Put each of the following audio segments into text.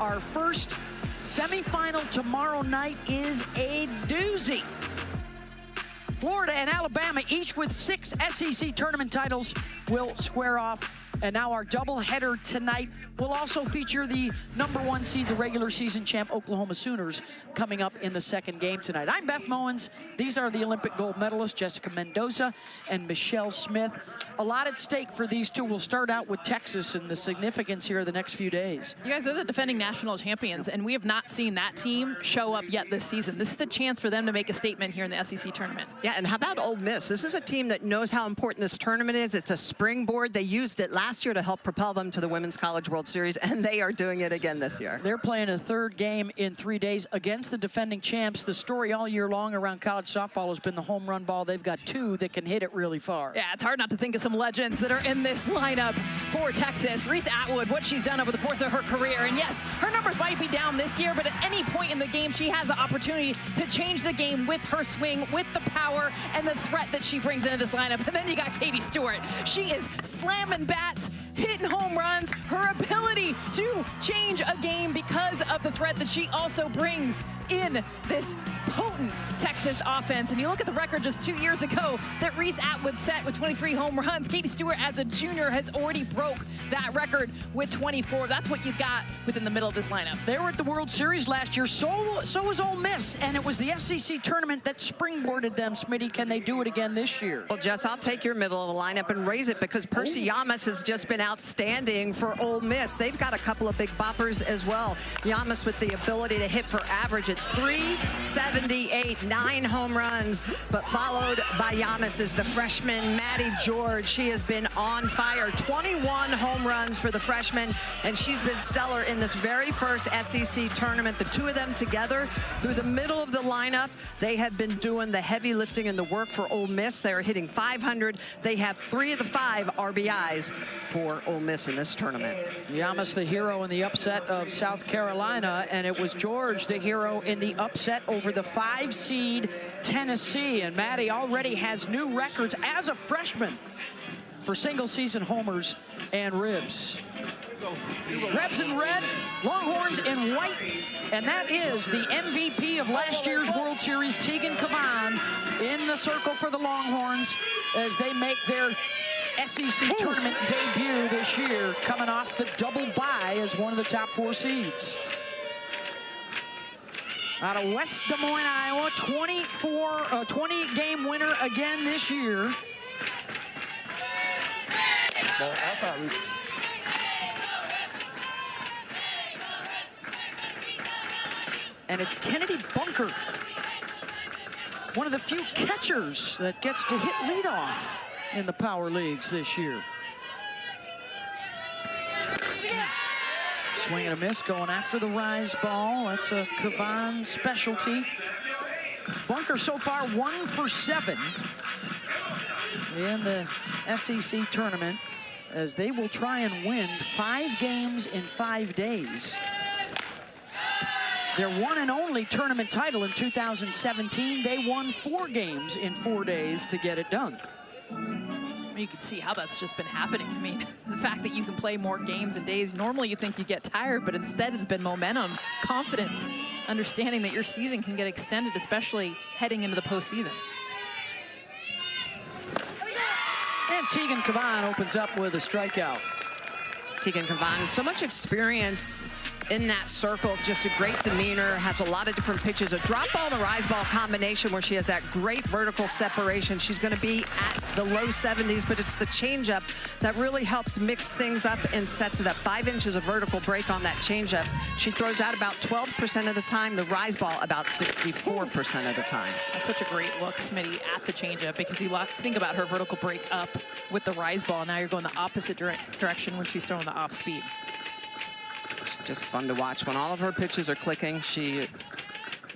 our first semifinal tomorrow night is a doozy. Florida and Alabama, each with 6 SEC tournament titles, will square off. And now our doubleheader tonight will also feature the #1 seed, the regular season champ Oklahoma Sooners, coming up in the second game tonight. I'm Beth Mowens. These are the Olympic gold medalists, Jessica Mendoza and Michelle Smith. A lot at stake for these two. We'll start out with Texas and the significance here the next few days. You guys are the defending national champions, and we have not seen that team show up yet this season. This is a chance for them to make a statement here in the SEC tournament. Yeah, and how about Ole Miss? This is a team that knows how important this tournament is. It's a springboard. They used it last year to help propel them to the Women's College World Series, and they are doing it again this year. They're playing a third game in 3 days against the defending champs. The story all year long around college softball has been the home run ball. They've got 2 that can hit it really far. Yeah, it's hard not to think of some legends that are in this lineup for Texas. Reese Atwood, what she's done over the course of her career. And yes, her numbers might be down this year, but at any point in the game, she has the opportunity to change the game with her swing, with the power and the threat that she brings into this lineup. And then you got Katie Stewart. She is slamming bats, hitting home runs, her ability to change a game because of the threat that she also brings in this potent Texas offense. And you look at the record just 2 years ago that Reese Atwood set with 23 home runs. Katie Stewart, as a junior, has already broke that record with 24. That's what you got within the middle of this lineup. They were at the World Series last year. So was Ole Miss, and it was the SEC tournament that springboarded them. Smitty, can they do it again this year? Well, Jess, I'll take your middle of the lineup and raise it because Percy Yamas has just been outstanding for Ole Miss. They've got a couple of big boppers as well. Yamas with the ability to hit for average at 378, 9 home runs, but followed by Yamas is the freshman Maddie George. She has been on fire. 21 home runs for the freshman, and she's been stellar in this very first SEC tournament. The two of them together through the middle of the lineup, they have been doing the heavy lifting and the work for Ole Miss. They're hitting 500. They have 3 of the 5 RBIs for Ole Miss in this tournament. Yamas the hero in the upset of South Carolina, and it was George the hero in the upset over the 5 seed Tennessee. And Maddie already has new records as a freshman for single season homers and ribs. Rebs in red, Longhorns in white, and that is the MVP of last year's World Series, Tegan Cavan, in the circle for the Longhorns as they make their SEC tournament debut this year, coming off the double bye as one of the top 4 seeds. Out of West Des Moines, Iowa, 20-game winner again this year. And it's Kennedy Bunker, one of the few catchers that gets to hit leadoff in the power leagues this year. Swing and a miss, going after the rise ball. That's a Cavan specialty. Bunker so far 1 for 7 in the SEC tournament, as they will try and win 5 games in 5 days. Their one and only tournament title in 2017, they won 4 games in 4 days to get it done. You can see how that's just been happening. I mean, the fact that you can play more games in days, normally you think you get tired, but instead it's been momentum, confidence, understanding that your season can get extended, especially heading into the postseason. And Tegan Cavan opens up with a strikeout. Tegan Cavan, so much experience in that circle, just a great demeanor, has a lot of different pitches, a drop ball and a rise ball combination where she has that great vertical separation. She's going to be at the low 70s, but it's the changeup that really helps mix things up and sets it up. 5 inches of vertical break on that changeup. She throws out about 12% of the time, the rise ball about 64% of the time. That's such a great look, Smitty, at the changeup, because you think about her vertical break up with the rise ball. Now you're going the opposite direction when she's throwing the off speed. It's just fun to watch. When all of her pitches are clicking, she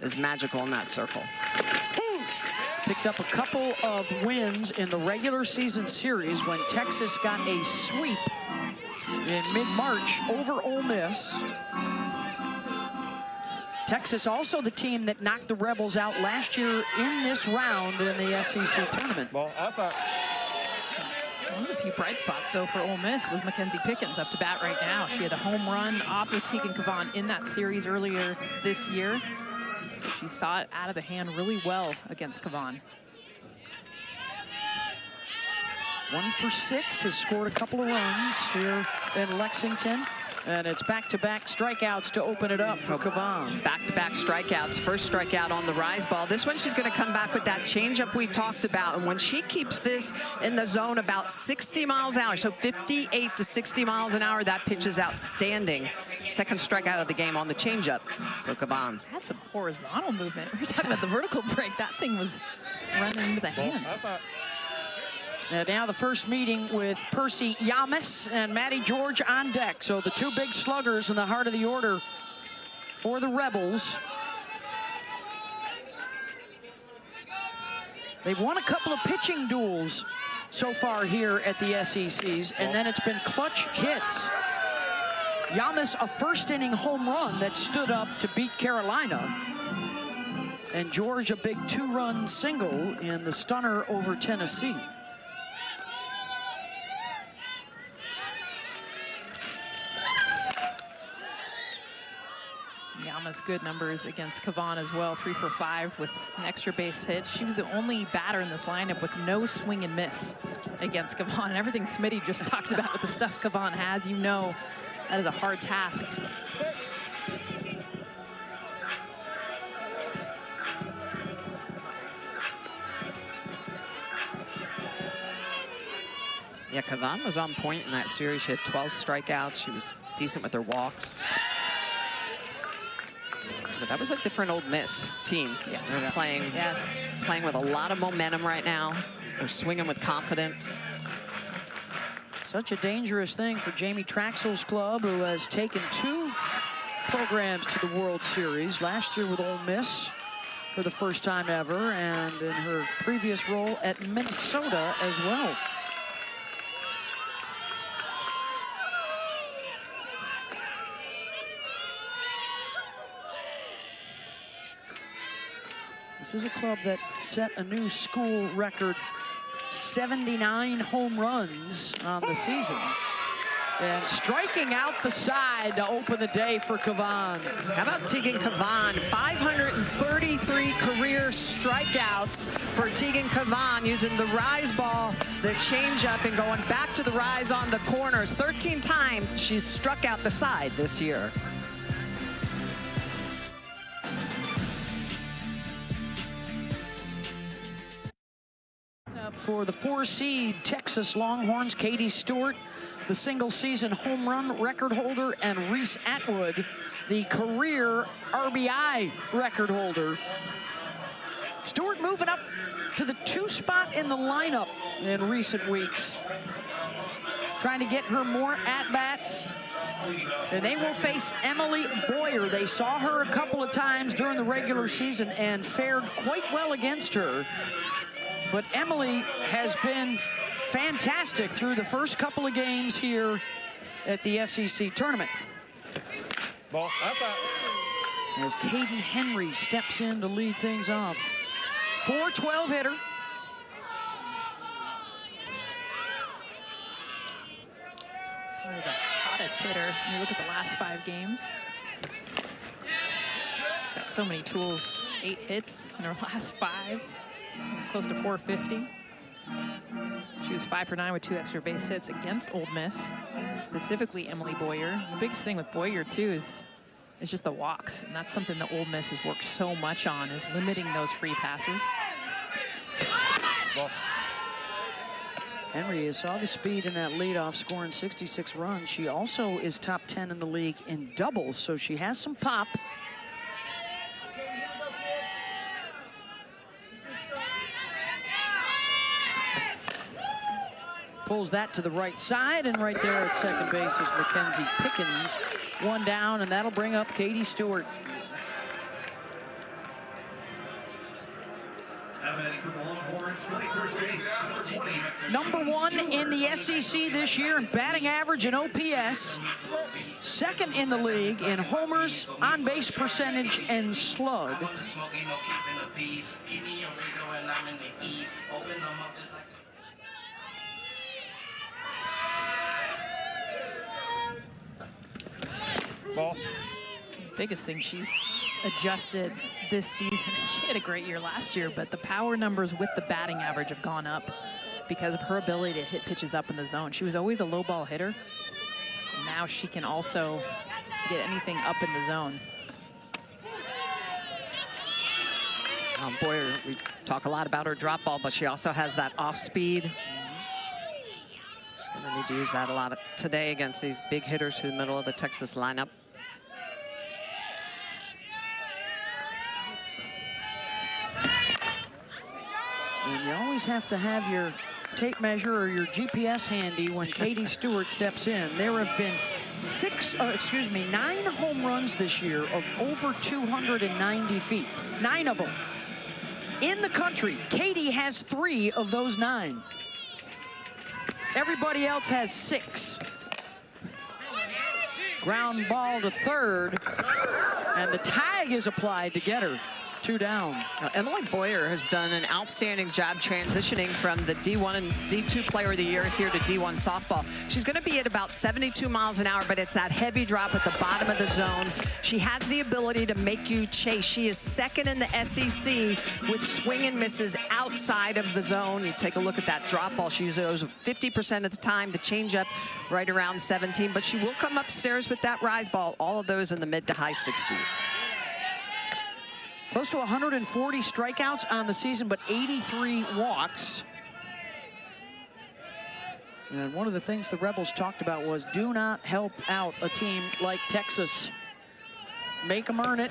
is magical in that circle. Picked up a couple of wins in the regular season series when Texas got a sweep in mid-March over Ole Miss. Texas also the team that knocked the Rebels out last year in this round in the SEC tournament. Well, I thought few bright spots, though, for Ole Miss was Mackenzie Pickens up to bat right now. She had a home run off of Tegan Cavan in that series earlier this year. So she saw it out of the hand really well against Cavan. 1 for 6, has scored a couple of runs here in Lexington. And it's back-to-back strikeouts to open it up for Cavan. Back-to-back strikeouts. First strikeout on the rise ball. This one she's going to come back with that changeup we talked about. And when she keeps this in the zone about 60 miles an hour, so 58 to 60 miles an hour, that pitch is outstanding. Second strikeout of the game on the changeup for Cavan. Had some horizontal movement. We were talking about the vertical break. That thing was running into the hands. And now the first meeting with Percy Yamas and Maddie George on deck. So the two big sluggers in the heart of the order for the Rebels. They've won a couple of pitching duels so far here at the SECs, and then it's been clutch hits. Yamas, a first-inning home run that stood up to beat Carolina. And George, a big 2-run single in the stunner over Tennessee. Yamas good numbers against Cavan as well, 3 for 5 with an extra base hit. She was the only batter in this lineup with no swing and miss against Cavan. And everything Smitty just talked about with the stuff Cavan has, you know that is a hard task. Yeah, Cavan was on point in that series. She had 12 strikeouts. She was decent with her walks. But that was a different Ole Miss team. Yes. They're playing with a lot of momentum right now. They're swinging with confidence. Such a dangerous thing for Jamie Traxel's club, who has taken 2 programs to the World Series. Last year with Ole Miss for the first time ever, and in her previous role at Minnesota as well. This is a club that set a new school record, 79 home runs on the season. And striking out the side to open the day for Cavan. How about Tegan Cavan? 533 career strikeouts for Tegan Cavan, using the rise ball, the changeup, and going back to the rise on the corners. 13 times she's struck out the side this year. For the 4-seed Texas Longhorns, Katie Stewart, the single-season home run record holder, and Reese Atwood, the career RBI record holder. Stewart moving up to the 2 spot in the lineup in recent weeks, trying to get her more at-bats. And they will face Emily Boyer. They saw her a couple of times during the regular season and fared quite well against her. But Emily has been fantastic through the first couple of games here at the SEC tournament. Ball. As Caden Henry steps in to lead things off. 412 hitter. Probably the hottest hitter when you look at the last 5 games. She's got so many tools, 8 hits in her last 5. Close to 450. She was 5 for 9 with 2 extra base hits against Ole Miss, specifically Emily Boyer. The biggest thing with Boyer too is just the walks, and that's something that Ole Miss has worked so much on, is limiting those free passes. Ball. Henry saw the speed in that leadoff, scoring 66 runs. She also is top 10 in the league in doubles, so she has some pop. Pulls that to the right side, and right there at second base is Mackenzie Pickens. 1 down, and that'll bring up Katie Stewart. Number 1 in the SEC this year in batting average and OPS. Second in the league in homers, on-base percentage, and slug. Ball. Biggest thing she's adjusted this season. She had a great year last year, but the power numbers with the batting average have gone up because of her ability to hit pitches up in the zone. She was always a low ball hitter. Now she can also get anything up in the zone. Boyer, we talk a lot about her drop ball, but she also has that off speed. She's going to need to use that a lot today against these big hitters through the middle of the Texas lineup. And you always have to have your tape measure or your GPS handy when Katie Stewart steps in. There have been 9 home runs this year of over 290 feet. 9 of them. In the country, Katie has 3 of those 9. Everybody else has 6. Ground ball to third, and the tag is applied to get her. 2 down. Emily Boyer has done an outstanding job transitioning from the D1 and D2 Player of the Year here to D1 softball. She's going to be at about 72 miles an hour, but it's that heavy drop at the bottom of the zone. She has the ability to make you chase. She is second in the SEC with swing and misses outside of the zone. You take a look at that drop ball. She uses 50% of the time, the changeup right around 17, but she will come upstairs with that rise ball. All of those in the mid to high 60s. Close to 140 strikeouts on the season, but 83 walks. And one of the things the Rebels talked about was do not help out a team like Texas. Make them earn it.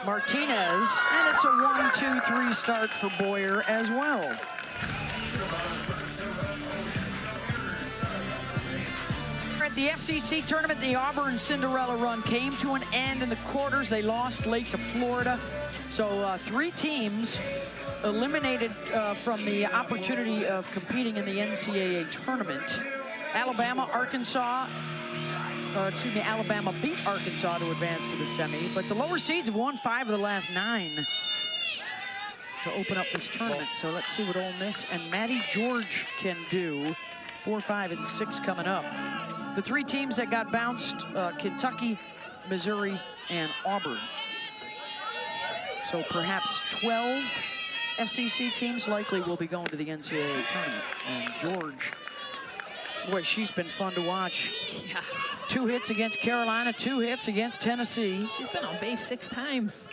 Martinez, and it's a 1-2-3 start for Boyer as well. At the FCC tournament, the Auburn Cinderella run came to an end in the quarters. They lost late to Florida. So 3 teams eliminated from the opportunity of competing in the NCAA tournament. Alabama beat Arkansas to advance to the semi, but the lower seeds have won 5 of the last 9 to open up this tournament. So let's see what Ole Miss and Maddie George can do. 4, 5, and 6 coming up. The 3 teams that got bounced, Kentucky, Missouri, and Auburn. So perhaps 12 SEC teams likely will be going to the NCAA tournament. And George, boy, she's been fun to watch. Yeah. 2 hits against Carolina, 2 hits against Tennessee. She's been on base 6 times.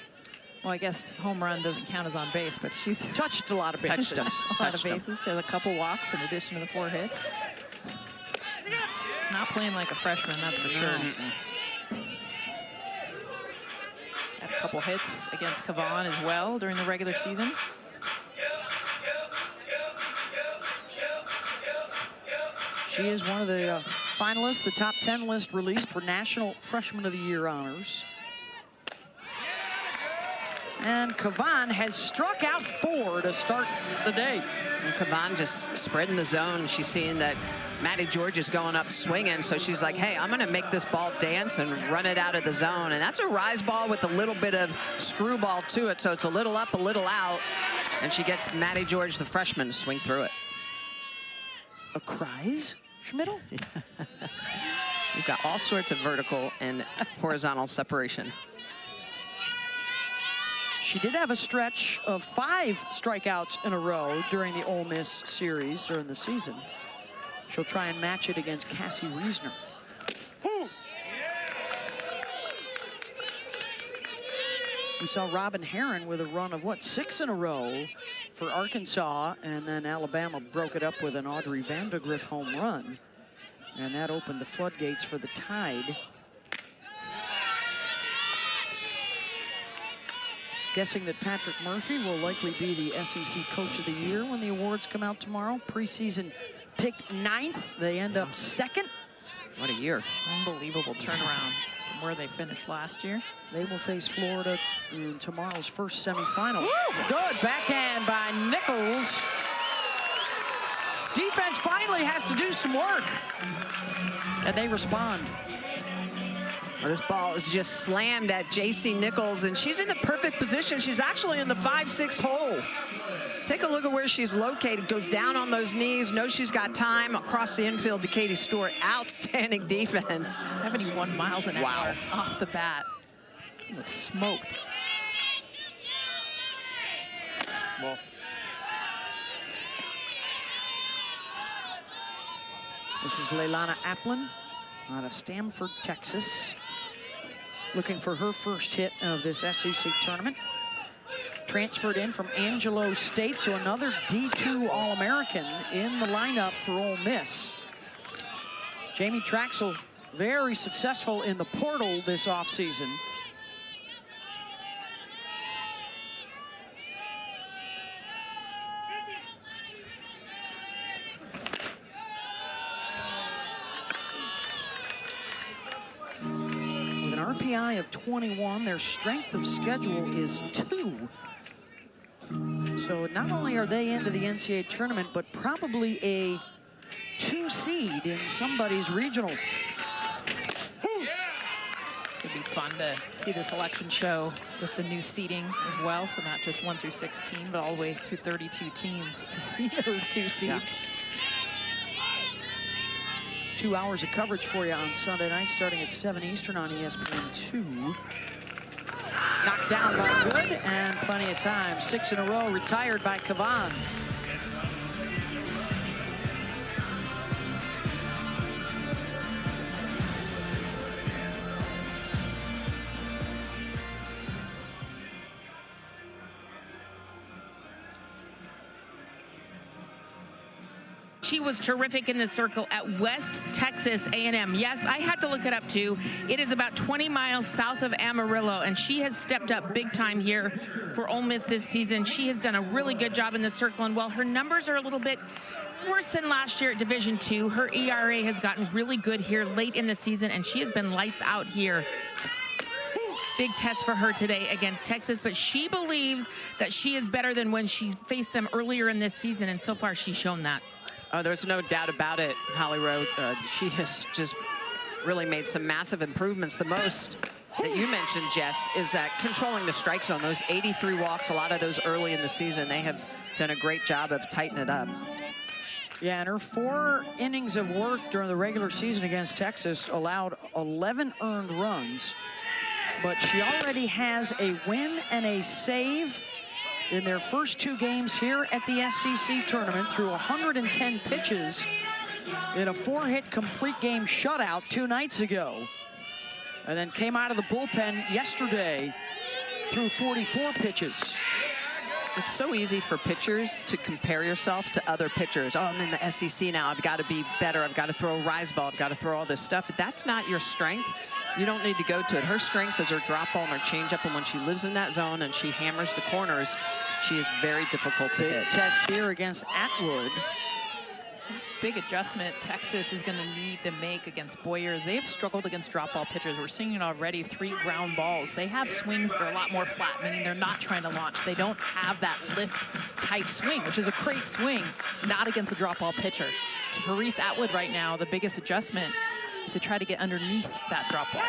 Well, I guess home run doesn't count as on base, but she's touched a lot of bases. Touched a lot of bases. She has a couple walks in addition to the 4 hits. It's not playing like a freshman, that's for sure. Had a couple hits against Cavan as well during the regular season. She is one of the finalists, the top 10 list released for National Freshman of the Year honors. And Cavan has struck out 4 to start the day. And Cavan just spreading the zone. She's seeing that Maddie George is going up swinging, so she's like, hey, I'm going to make this ball dance and run it out of the zone. And that's a rise ball with a little bit of screwball to it, so it's a little up, a little out. And she gets Maddie George, the freshman, to swing through it. A Kreis Schmidl? We've got all sorts of vertical and horizontal separation. She did have a stretch of 5 strikeouts in a row during the Ole Miss series during the season. She'll try and match it against Cassie Reisner. We saw Robin Herron with a run of, 6 in a row for Arkansas, and then Alabama broke it up with an Audrey Vandegrift home run, and that opened the floodgates for the Tide. Guessing that Patrick Murphy will likely be the SEC Coach of the Year when the awards come out tomorrow. Preseason picked 9th. They end up 2nd. What a year. Unbelievable turnaround from where they finished last year. They will face Florida in tomorrow's first semifinal. Woo! Good backhand by Nichols. Defense finally has to do some work. And they respond. Well, this ball is just slammed at J.C. Nichols, and she's in the perfect position. She's actually in the 5-6 hole. Take a look at where she's located. Goes down on those knees. Knows she's got time. Across the infield to Katie Stewart. Outstanding defense. 71 miles an hour off the bat. He was smoked. Ball. This is Leilana Applin out of Stamford, Texas, looking for her first hit of this SEC tournament. Transferred in from Angelo State, so another D2 All-American in the lineup for Ole Miss. Jamie Traxel, very successful in the portal this offseason. With an RPI of 21, their strength of schedule is 2. So not only are they into the NCAA tournament, but probably a 2 seed in somebody's regional. It's gonna be fun to see the selection show with the new seeding as well. So not just 1 through 16, but all the way through 32 teams to see those 2 seeds. Yeah. 2 hours of coverage for you on Sunday night, starting at 7 Eastern on ESPN2. Knocked down by Good, and plenty of time. 6 in a row, retired by Kavan. She was terrific in the circle at West Texas A&M. Yes, I had to look it up too. It is about 20 miles south of Amarillo, and she has stepped up big time here for Ole Miss this season. She has done a really good job in the circle, and while her numbers are a little bit worse than last year at Division II, her ERA has gotten really good here late in the season, and she has been lights out here. Big test for her today against Texas, but she believes that she is better than when she faced them earlier in this season, and so far she's shown that. Oh, there's no doubt about it, Holly Rowe. She has just really made some massive improvements. The most that you mentioned, Jess, is that controlling the strike zone. Those 83 walks, a lot of those early in the season, they have done a great job of tightening it up. Yeah, and her 4 innings of work during the regular season against Texas allowed 11 earned runs. But she already has a win and a save in their first 2 games here at the SEC tournament through 110 pitches in a 4-hit complete game shutout 2 nights ago. And then came out of the bullpen yesterday through 44 pitches. It's so easy for pitchers to compare yourself to other pitchers. Oh, I'm in the SEC now. I've got to be better. I've got to throw a rise ball. I've got to throw all this stuff. If that's not your strength, you don't need to go to it. Her strength is her drop ball and her changeup, and when she lives in that zone and she hammers the corners, she is very difficult to hit. Test here against Atwood. Big adjustment Texas is going to need to make against Boyer. They have struggled against drop ball pitchers. We're seeing it already, 3 ground balls. They have swings that are a lot more flat, meaning they're not trying to launch. They don't have that lift type swing, which is a great swing, not against a drop ball pitcher. So for Reese Atwood right now, the biggest adjustment is to try to get underneath that drop ball.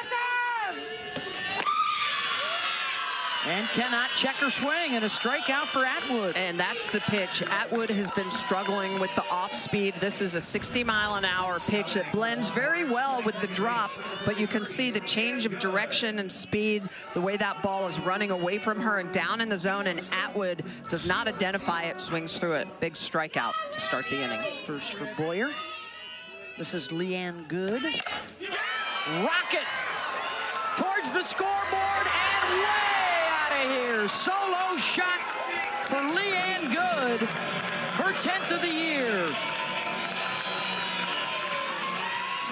And cannot check her swing, and a strikeout for Atwood. And that's the pitch. Atwood has been struggling with the off speed. This is a 60-mile-an-hour pitch that blends very well with the drop, but you can see the change of direction and speed, the way that ball is running away from her and down in the zone, and Atwood does not identify it, swings through it. Big strikeout to start the inning. First for Boyer. This is Leanne Good. Rocket towards the scoreboard and way out of here. Solo shot for Leanne Good, her 10th of the year.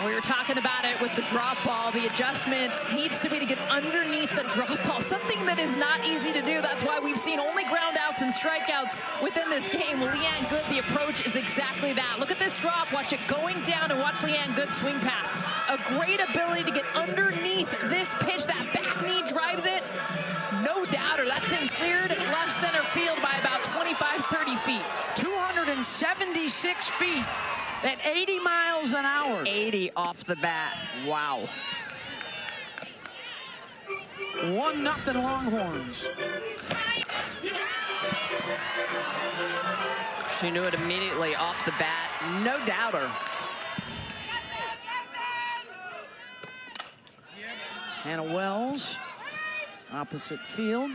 We were talking about it with the drop ball. The adjustment needs to be to get underneath the drop ball, something that is not easy to do. That's why we've seen only ground outs and strikeouts within this game. Well, Leanne Good, the approach is exactly that. Look at this drop. Watch it going down, and watch Leanne Good swing path. A great ability to get underneath this pitch. That back knee drives it. No doubter. That thing cleared left center field by about 25, 30 feet. 276 feet. At 80 miles an hour. 80 off the bat. Wow. 1-0 Longhorns. She knew it immediately off the bat. No doubter. Hannah Wells, opposite field.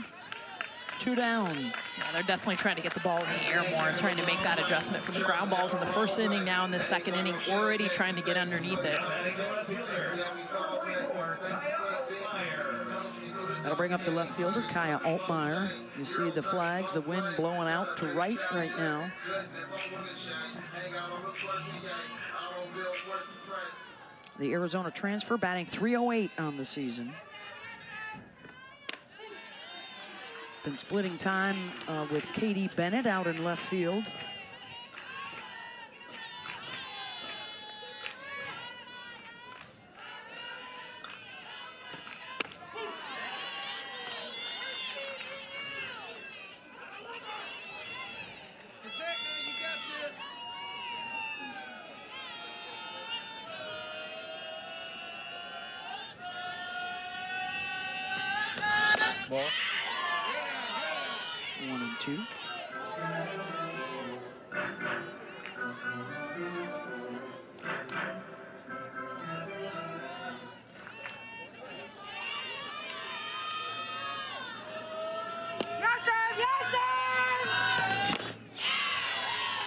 2 down. Yeah, they're definitely trying to get the ball in the air more, trying to make that adjustment from the ground balls in the first inning. Now in the second inning, already trying to get underneath it. That'll bring up the left fielder, Kaya Altmaier. You see the flags, the wind blowing out to right now. The Arizona transfer batting .308 on the season. Been splitting time with Katie Bennett out in left field. Ball. 1 and 2.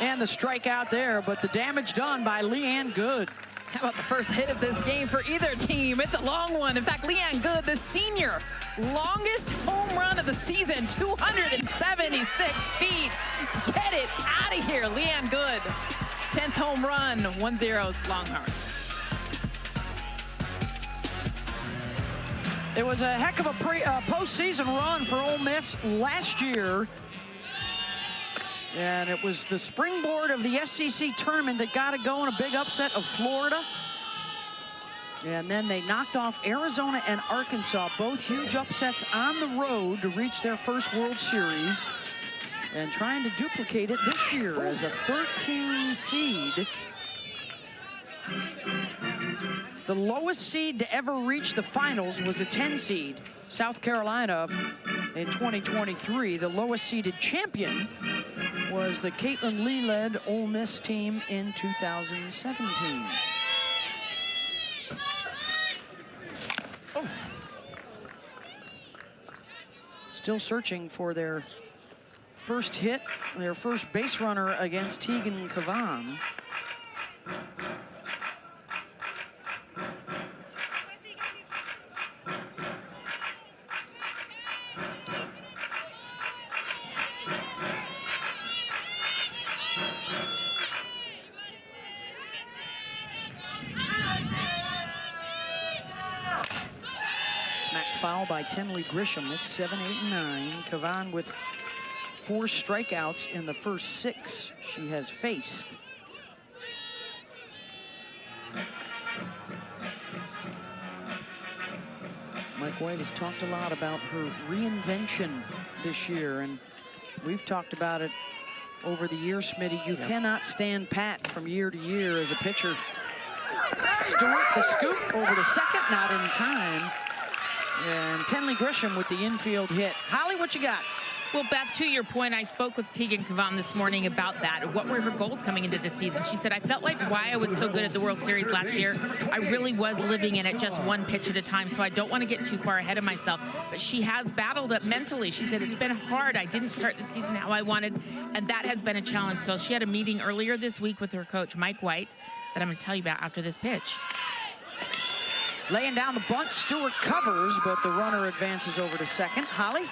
And the strikeout there, but the damage done by Leanne Good. How about the first hit of this game for either team? It's a long one. In fact, Leanne Good, the senior, longest home run of the season, 276 feet. Get it out of here, Leanne Good. 10th home run, 1-0 Longhorns. It was a heck of a postseason run for Ole Miss last year. And it was the springboard of the SEC tournament that got it going, a big upset of Florida. And then they knocked off Arizona and Arkansas, both huge upsets on the road to reach their first World Series. And trying to duplicate it this year as a 13 seed. The lowest seed to ever reach the finals was a 10 seed, South Carolina in 2023. The lowest seeded champion was the Caitlin Lee-led Ole Miss team in 2017. Oh. Still searching for their first hit, their first base runner against Tegan Cavan. Foul by Tenley Grisham. It's 7, 8, and 9. Cavan with 4 strikeouts in the first 6 she has faced. Mike White has talked a lot about her reinvention this year, and we've talked about it over the years, Smitty. You cannot stand pat from year to year as a pitcher. Stewart, the scoop over to second, not in time. And Tenley Grisham with the infield hit. Holly, what you got? Well, Beth, to your point, I spoke with Tegan Cavan this morning about that. What were her goals coming into this season? She said, I felt like why I was so good at the World Series last year, I really was living in it just one pitch at a time, so I don't want to get too far ahead of myself. But she has battled it mentally. She said, it's been hard. I didn't start the season how I wanted, and that has been a challenge. So she had a meeting earlier this week with her coach, Mike White, that I'm going to tell you about after this pitch. Laying down the bunt, Stewart covers, but the runner advances over to second. Holly?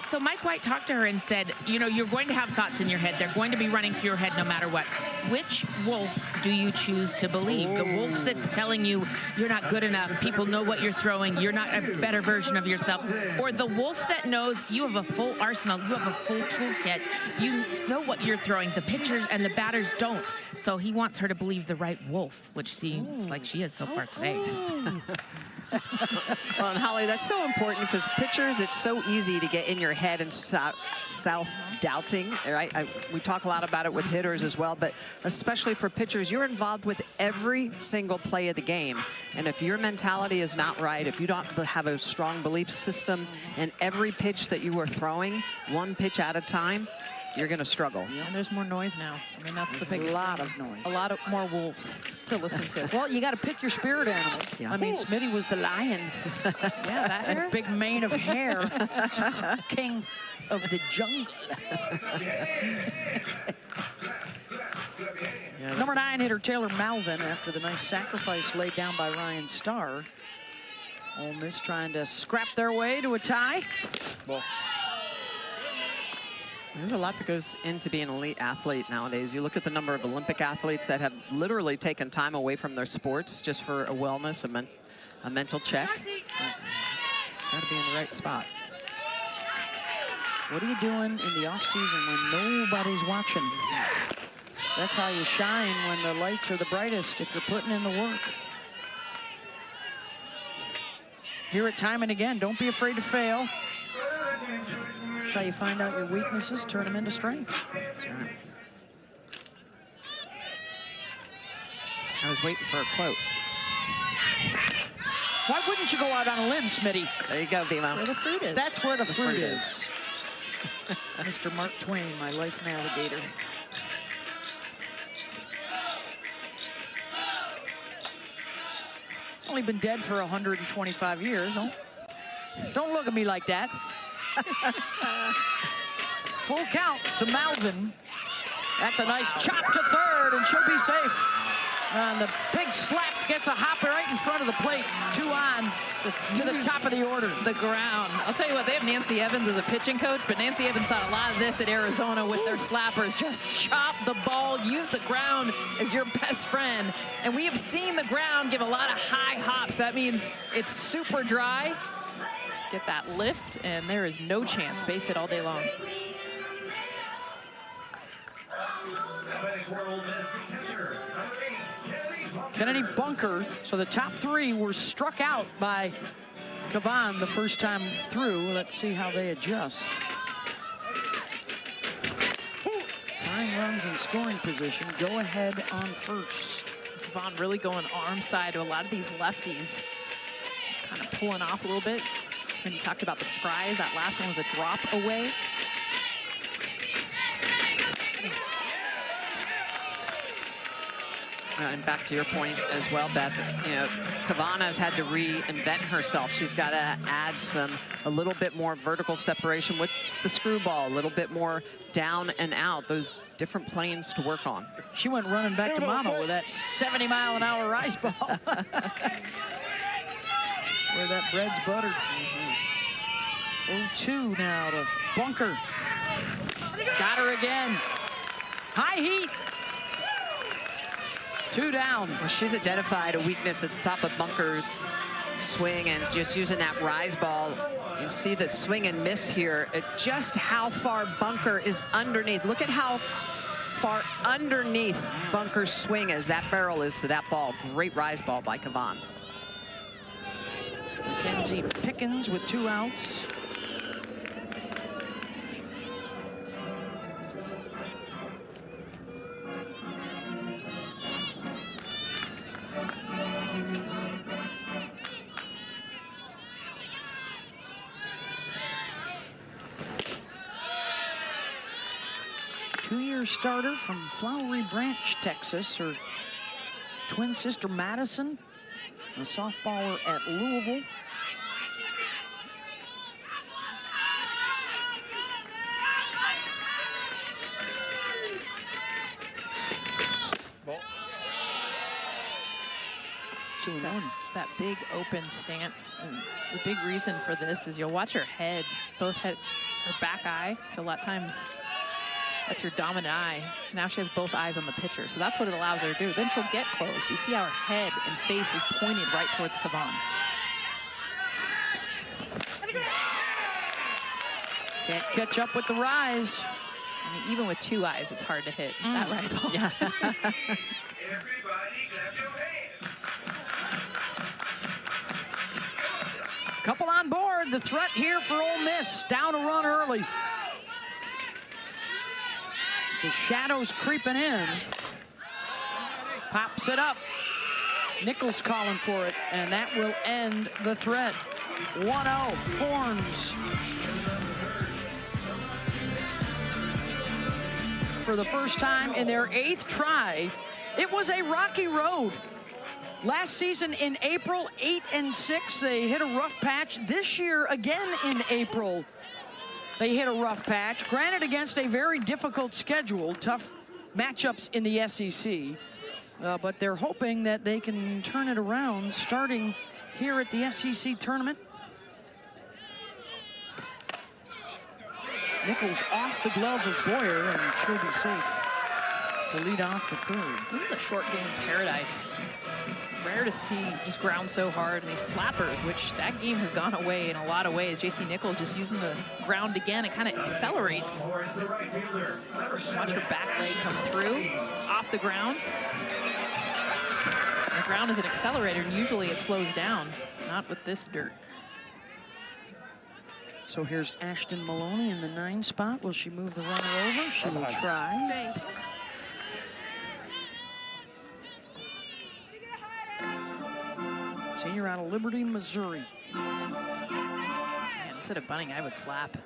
So Mike White talked to her and said, you know, you're going to have thoughts in your head. They're going to be running through your head no matter what. Which wolf do you choose to believe? The wolf that's telling you you're not good enough, people know what you're throwing, you're not a better version of yourself, or the wolf that knows you have a full arsenal, you have a full toolkit, you know what you're throwing, the pitchers and the batters don't. So he wants her to believe the right wolf, which seems like she is so far today. Well, and Holly, that's so important because pitchers, it's so easy to get in your head and self-doubting, right? We talk a lot about it with hitters as well, but especially for pitchers, you're involved with every single play of the game. And if your mentality is not right, if you don't have a strong belief system in every pitch that you are throwing, one pitch at a time, you're going to struggle. Yeah, and there's more noise now. I mean, that's the biggest A lot thing. of noise. A lot of more wolves to listen to. Well, you got to pick your spirit animal. Yeah. I mean, Smitty was the lion. Yeah, that hair. And big mane of hair. King of the jungle. Number 9 hitter Taylor Malvin after the nice sacrifice laid down by Ryan Starr. Ole Miss trying to scrap their way to a tie. Well, there's a lot that goes into being an elite athlete nowadays. You look at the number of Olympic athletes that have literally taken time away from their sports just for a wellness, a mental check. Got to be in the right spot. What are you doing in the off season when nobody's watching? That's how you shine when the lights are the brightest, if you're putting in the work. Hear it time and again. Don't be afraid to fail. That's how you find out your weaknesses, turn them into strengths. That's right. I was waiting for a quote. Why wouldn't you go out on a limb, Smitty? There you go, Demo. Where the fruit is. That's where the fruit is. Mr. Mark Twain, my life navigator. He's only been dead for 125 years. Don't look at me like that. Full count to Malvin. That's a nice chop to third, and she'll be safe. And the big slap gets a hopper right in front of the plate. 2 on, just to the top of the order. The ground. I'll tell you what, they have Nancy Evans as a pitching coach, but Nancy Evans saw a lot of this at Arizona with their slappers. Just chop the ball, use the ground as your best friend. And we have seen the ground give a lot of high hops. That means it's super dry. Get that lift, and there is no chance. Base it all day long. Kennedy bunker, so the top 3 were struck out by Kavan the first time through. Let's see how they adjust. Tying runs in scoring position. Go ahead on first. Kavan really going arm side to a lot of these lefties. Kind of pulling off a little bit. That's when you talked about the strides. That last one was a drop away. And back to your point as well, Beth, you know, Kavana's had to reinvent herself. She's got to add a little bit more vertical separation with the screwball, a little bit more down and out, those different planes to work on. She went running back to mama with that 70-mile-an-hour rise ball. Where that bread's buttered. 0-2 now to Bunker. Got her again. High heat. 2 down. Well, she's identified a weakness at the top of Bunker's swing and just using that rise ball. You see the swing and miss here. Just how far Bunker is underneath. Look at how far underneath Bunker's swing is. That barrel is to that ball. Great rise ball by Kavan. Mackenzie Pickens with 2 outs. Two-year starter from Flowery Branch, Texas, her twin sister Madison, a softballer at Louisville. That big open stance. And the big reason for this is you'll watch her head, her back eye. So a lot of times that's her dominant eye. So now she has both eyes on the pitcher. So that's what it allows her to do. Then she'll get close. We see how her head and face is pointed right towards Kavan. Can't catch up with the rise. I mean, even with 2 eyes, it's hard to hit that rise ball. Yeah. Ballard, the threat here for Ole Miss. Down a run early. The shadows creeping in. Pops it up. Nichols calling for it, and that will end the threat. 1-0, Horns. For the first time in their 8th try, it was a rocky road. Last season in April, 8-6, they hit a rough patch. This year, again in April, they hit a rough patch. Granted, against a very difficult schedule, tough matchups in the SEC. But they're hoping that they can turn it around starting here at the SEC tournament. Nichols off the glove of Boyer, and she'll be safe to lead off the third. This is a short game paradise. Rare to see just ground so hard, and these slappers, which that game has gone away in a lot of ways. JC Nichols just using the ground again. It kind of accelerates. Watch her back leg come through, off the ground. The ground is an accelerator, and usually it slows down. Not with this dirt. So here's Ashton Maloney in the 9 spot. Will she move the runner over? She will try. Senior out of Liberty, Missouri. Man, instead of bunting, I would slap.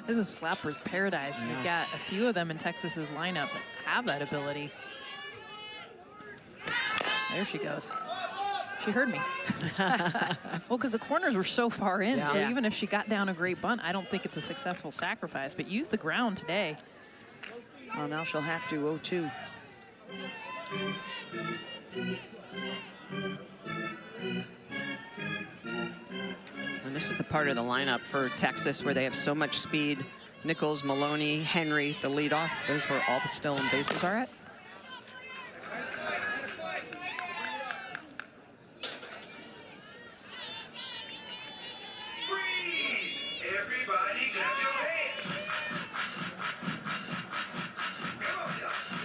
This is slapper's paradise. Yeah. We've got a few of them in Texas's lineup that have that ability. There she goes. She heard me. Well, because the corners were so far in, so even if she got down a great bunt, I don't think it's a successful sacrifice, but use the ground today. Oh, now she'll have to 0-2. And this is the part of the lineup for Texas where they have so much speed. Nichols, Maloney, Henry, the leadoff. Those where all the stolen bases are at.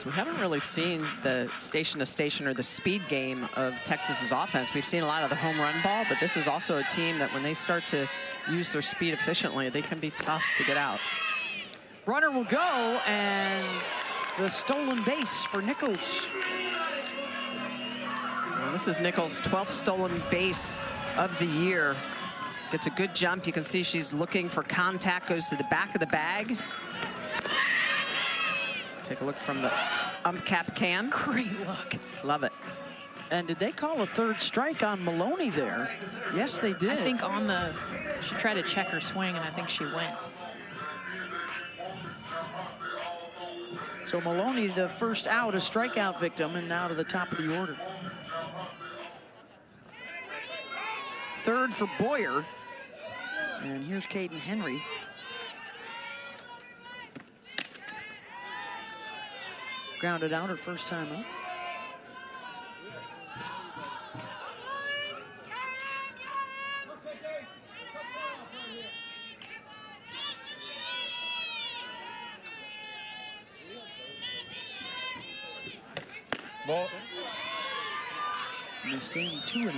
We haven't really seen the station-to-station or the speed game of Texas's offense. We've seen a lot of the home run ball, but this is also a team that when they start to use their speed efficiently, they can be tough to get out. Runner will go, and the stolen base for Nichols. Well, this is Nichols' 12th stolen base of the year. Gets a good jump. You can see she's looking for contact, goes to the back of the bag. Take a look from the cap cam. Great look. Love it. And did they call a third strike on Maloney there? Yes, they did. I think on the, she tried to check her swing, and I think she went. So Maloney, the first out, a strikeout victim, and now to the top of the order. Third for Boyer. And here's Caden Henry. Grounded out her first time up. Ball. And they stand 2-0.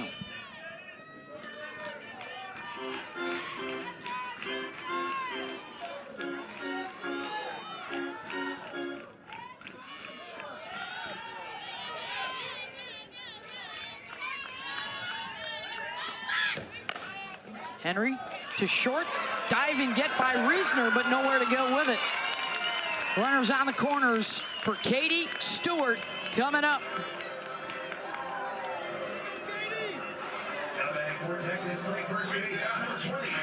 Henry to short, diving get by Reisner, but nowhere to go with it. Runners on the corners for Katie Stewart coming up.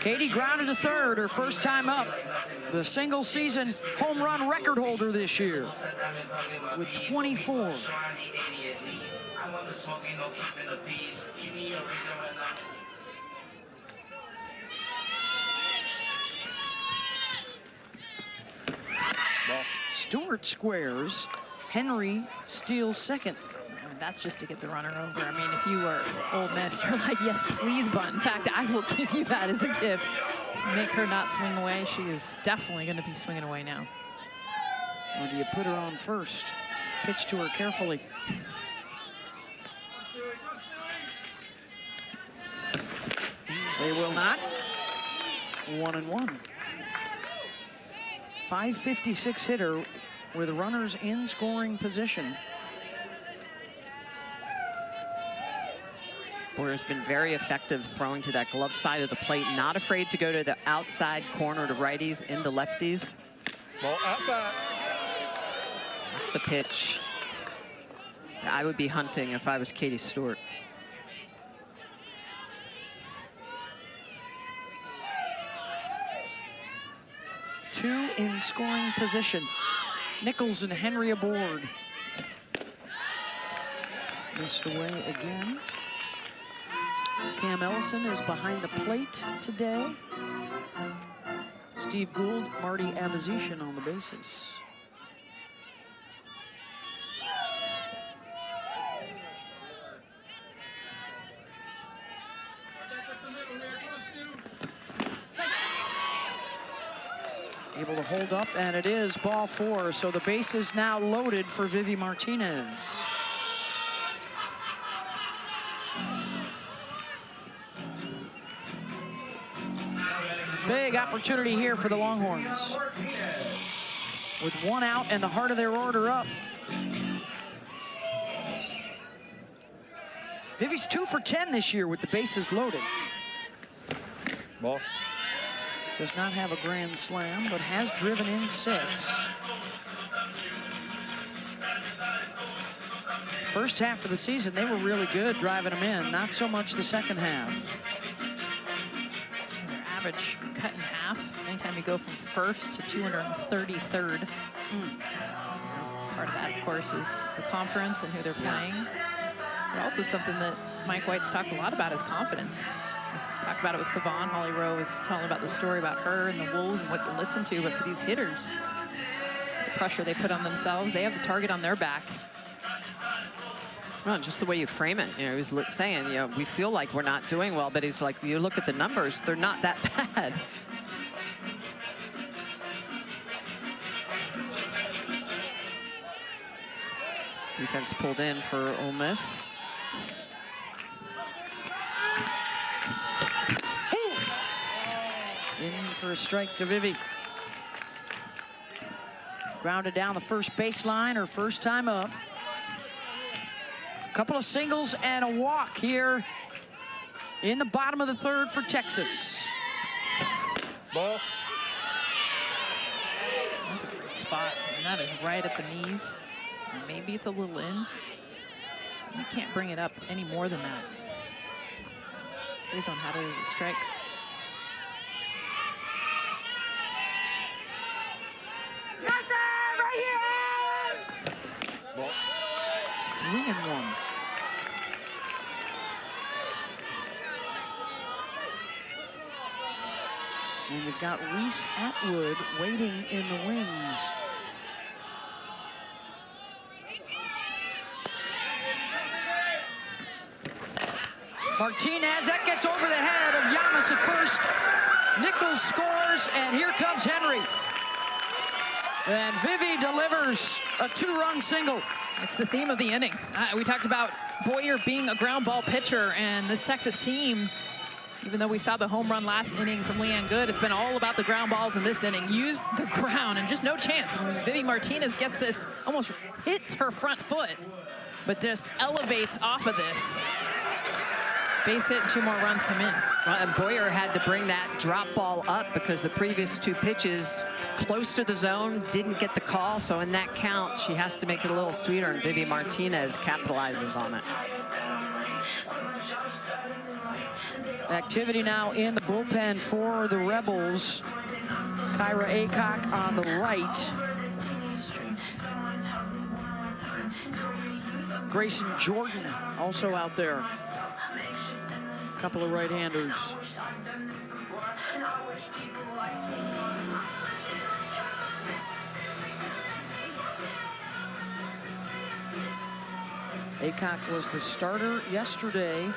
Katie grounded to third, her first time up. The single season home run record holder this year with 24. Stewart squares, Henry steals second. And that's just to get the runner over. I mean, if you were Ole Miss, you're like, yes, please bunt. In fact, I will give you that as a gift. Make her not swing away. She is definitely going to be swinging away now. Or do you put her on first? Pitch to her carefully. They will not. 1-1. 556 hitter with runners in scoring position. Boyer's been very effective throwing to that glove side of the plate, not afraid to go to the outside corner to righties, into lefties. Ball outside. That's the pitch I would be hunting if I was Katie Stewart. Two in scoring position. Nichols and Henry aboard. Missed away again. Cam Ellison is behind the plate today. Steve Gould, Marty Abazishan on the bases. Able to hold up, and it is ball 4. So the base is now loaded for Vivi Martinez. Big opportunity here for the Longhorns. With 1 out and the heart of their order up. Vivi's 2 for 10 this year with the bases loaded. Ball. Does not have a grand slam, but has driven in 6. First half of the season, they were really good driving them in. Not so much the second half. Their average cut in half anytime you go from first to 233rd. Part of that, of course, is the conference and who they're playing. But also something that Mike White's talked a lot about is confidence. Talked about it with Kavan. Holly Rowe was telling about the story about her and the Wolves and what you listen to. But for these hitters, the pressure they put on themselves, they have the target on their back. Well, just the way you frame it. You know, he was saying, you know, we feel like we're not doing well, but he's like, you look at the numbers, they're not that bad. Defense pulled in for Ole Miss. In for a strike to Vivi. Grounded down the first baseline, her first time up. Couple of singles and a walk here in the bottom of the 3rd for Texas. Ball. That's a great spot. And that is right at the knees. Maybe it's a little in. You can't bring it up any more than that. Based on how it is a strike. Ball. 3-1. And we've got Reese Atwood waiting in the wings. Martinez, that gets over the head of Yamas at first. Nichols scores, and here comes Henry. And Vivi delivers a 2-run single. It's the theme of the inning. We talked about Boyer being a ground ball pitcher, and this Texas team, even though we saw the home run last inning from Leanne Good, it's been all about the ground balls in this inning. Use the ground and just no chance. I mean, Vivi Martinez gets this, almost hits her front foot, but just elevates off of this. Base hit and 2 more runs come in. Well, and Boyer had to bring that drop ball up because the previous 2 pitches close to the zone didn't get the call. So in that count, she has to make it a little sweeter, and Vivi Martinez capitalizes on it. Activity now in the bullpen for the Rebels. Kyra Aycock on the right. Grayson Jordan also out there. Couple of right-handers. Aycock was the starter yesterday.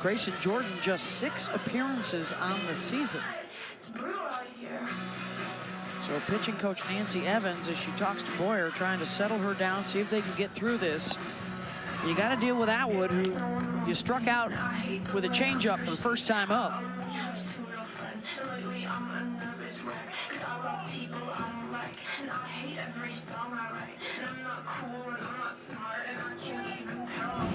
Grayson Jordan just 6 appearances on the season. So pitching coach Nancy Evans, as she talks to Boyer, trying to settle her down, see if they can get through this. You got to deal with Atwood, who you struck out with a changeup the first time up. Lately I'm a nervous wreck, 'cause I love people I'm like, and I hate every song I write, and I'm not cool and I'm not smart, and I can't even tell.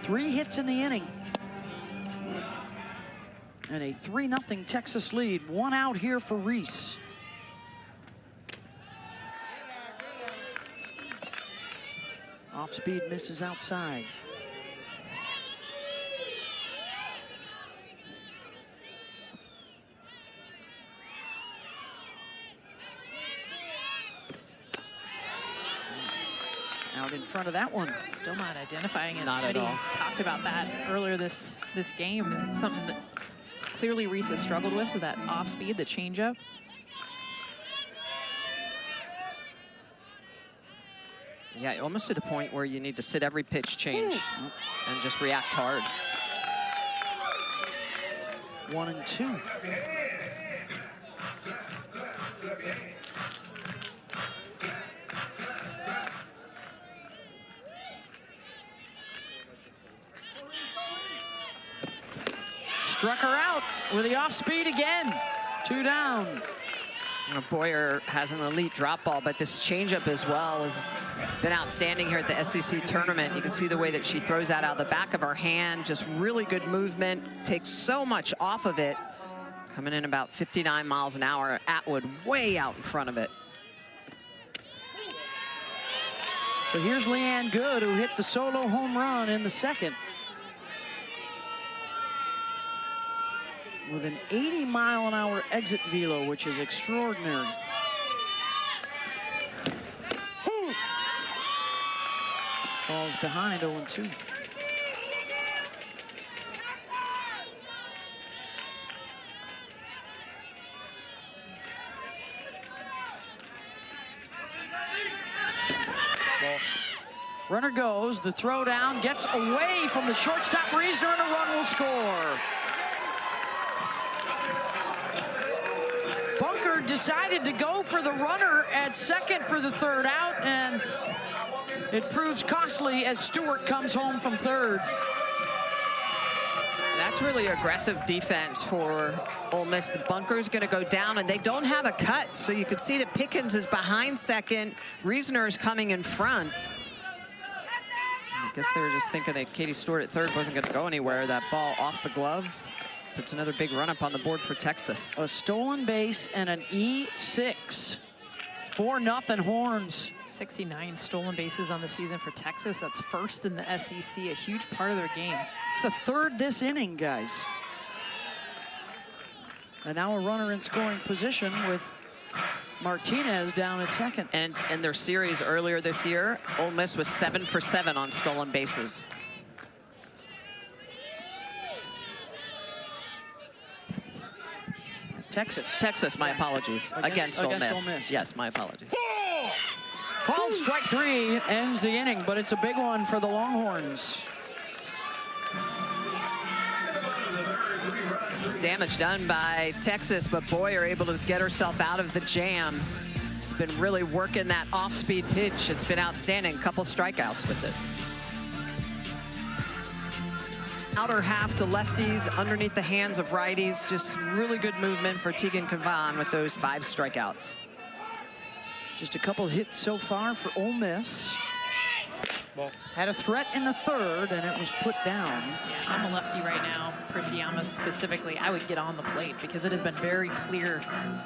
Three hits in the inning. And a 3-0 Texas lead. One out here for Reese. Off speed misses outside. Out in front of that one. Still not identifying it. Not at Smitty all. talked about that earlier this game. Is something that clearly Reese has struggled with that off speed, the changeup. Yeah, almost to the point where you need to sit every pitch change and just react hard. 1-2. Struck her out with the off speed again. 2 down. Boyer has an elite drop ball, but this changeup as well has been outstanding here at the SEC tournament. You can see the way that she throws that out the back of her hand, just really good movement, takes so much off of it. Coming in about 59 miles an hour. Atwood way out in front of it. So here's Leanne Good, who hit the solo home run in the second. With an 80-mile-an-hour exit velo, which is extraordinary. Falls behind 0-2. Ball. Runner goes, the throw down gets away from the shortstop Reesner, and a run will score. Bunker decided to go for the runner at second for the third out, and it proves costly as Stewart comes home from third. That's really aggressive defense for Ole Miss. The bunker's going to go down, and they don't have a cut. So you could see that Pickens is behind second. Reesner is coming in front. I guess they were just thinking that Katie Stewart at third wasn't going to go anywhere. That ball off the glove puts another big run up on the board for Texas. A stolen base and an E6. 4-0 Horns. 69 stolen bases on the season for Texas. That's first in the SEC, a huge part of their game. It's the third this inning, guys. And now a runner in scoring position with Martinez down at second. And in their series earlier this year, Ole Miss was 7 for 7 on stolen bases. Texas, my apologies. Against Ole Miss. Yes, my apologies. Called strike 3 ends the inning, but it's a big one for the Longhorns. Damage done by Texas, but Boyer able to get herself out of the jam. She's been really working that off-speed pitch. It's been outstanding. Couple strikeouts with it. Outer half to lefties, underneath the hands of righties. Just really good movement for Tegan Cavan with those 5 strikeouts. Just a couple hits so far for Ole Miss. Ball. Had a threat in the third, and it was put down. Yeah, I'm a lefty right now. Percy Yamas specifically, I would get on the plate because it has been very clear.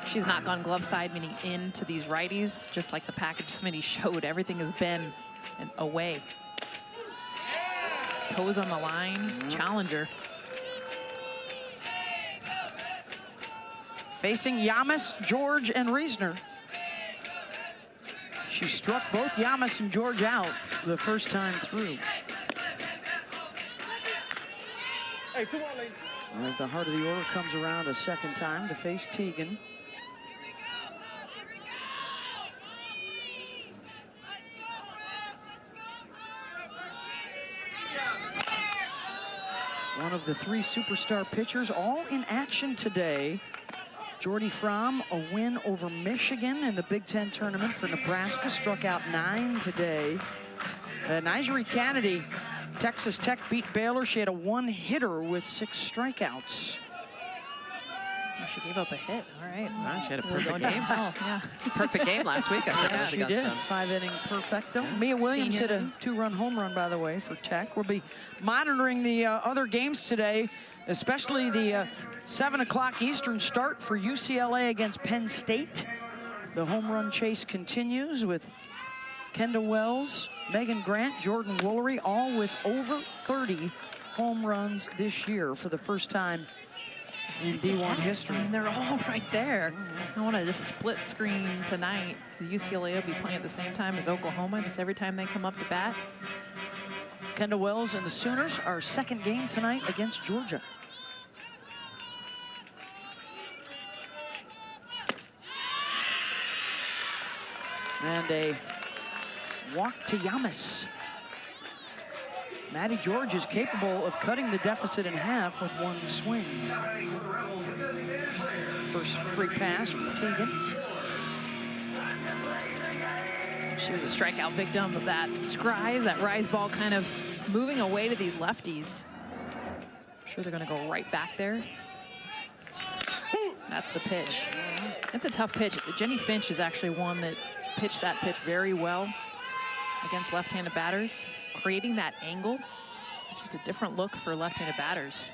She's not gone glove side, meaning into these righties, just like the package Smitty showed. Everything has been away. Toes on the line, challenger. Facing Yamas, George, and Reesner. She struck both Yamas and George out the first time through. Hey, 2 on lane. As the heart of the order comes around a second time to face Tegan. One of the 3 superstar pitchers all in action today Jordy Fromm, a win over Michigan in the Big Ten tournament for Nebraska, struck out 9 today. Nigeri Kennedy, Texas Tech beat Baylor. She had a one-hitter with 6 strikeouts. Oh, she gave up a hit. All right. Wow, she had a perfect game. Oh, yeah. Perfect game last week. Yeah, she did. 5-inning perfecto. Mia Williams hit a 2-run home run, by the way, for Tech. We'll be monitoring the other games today, especially the 7 o'clock Eastern start for UCLA against Penn State. The home run chase continues with Kendall Wells, Megan Grant, Jordan Woolery, all with over 30 home runs this year for the first time in D1 history. I mean, they're all right there. I want to just split screen tonight because UCLA will be playing at the same time as Oklahoma just every time they come up to bat. Kendall Wells and the Sooners, our second game tonight against Georgia. And a walk to Yamas. Maddie George is capable of cutting the deficit in half with one swing. First free pass from Tegan. She was a strikeout victim of that scries, that rise ball kind of moving away to these lefties. I'm sure they're going to go right back there. That's the pitch. That's a tough pitch. Jenny Finch is actually one that pitched that pitch very well against left-handed batters, creating that angle. It's just a different look for left-handed batters.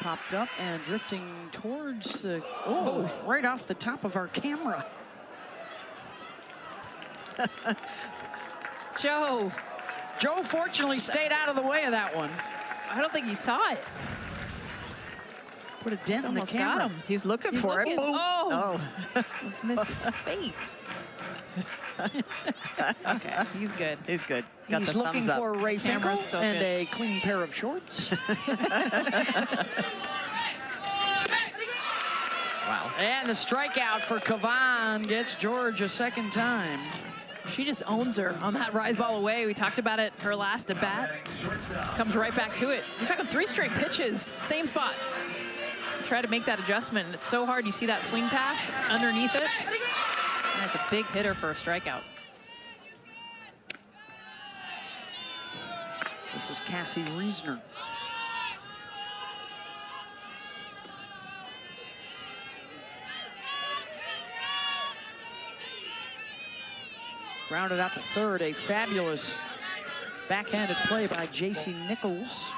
Popped up and drifting towards the, oh, right off the top of our camera. Joe fortunately stayed out of the way of that one. I don't think he saw it. Put a dent in the Almost camera. got him. He's looking for it. Boom. Oh, almost missed his face. Okay, he's good. He's good. Got He's the looking thumbs up. for Ray Finkel Camera's still and good. a clean pair of shorts. Wow. And the strikeout for Kavan gets George a second time. She just owns her on that rise ball away. We talked about it, her last at bat. Comes right back to it. We're talking 3 straight pitches, same spot. Try to make that adjustment. It's so hard. You see that swing path underneath it. And it's a big hitter for a strikeout. This is Cassie Reisner. Grounded out to third, a fabulous backhanded play by J.C. Nichols.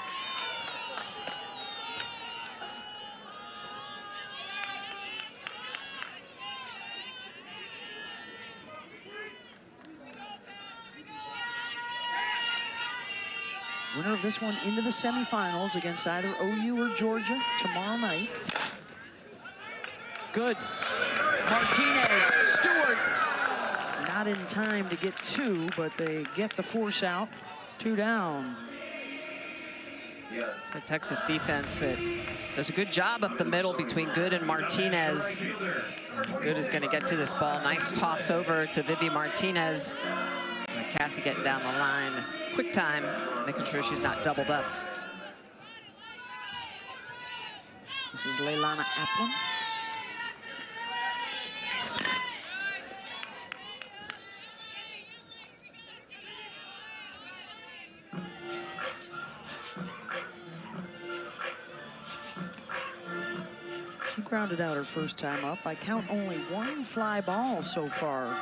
Winner of this one into the semifinals against either OU or Georgia tomorrow night. Good. Martinez, Stewart. Not in time to get 2, but they get the force out. 2 down. It's a Texas defense that does a good job up the middle between Good and Martinez. Good is going to get to this ball. Nice toss over to Vivi Martinez. And Cassie getting down the line. Quick time, making sure she's not doubled up. This is Leilana Applin. She grounded out her first time up. I count only 1 fly ball so far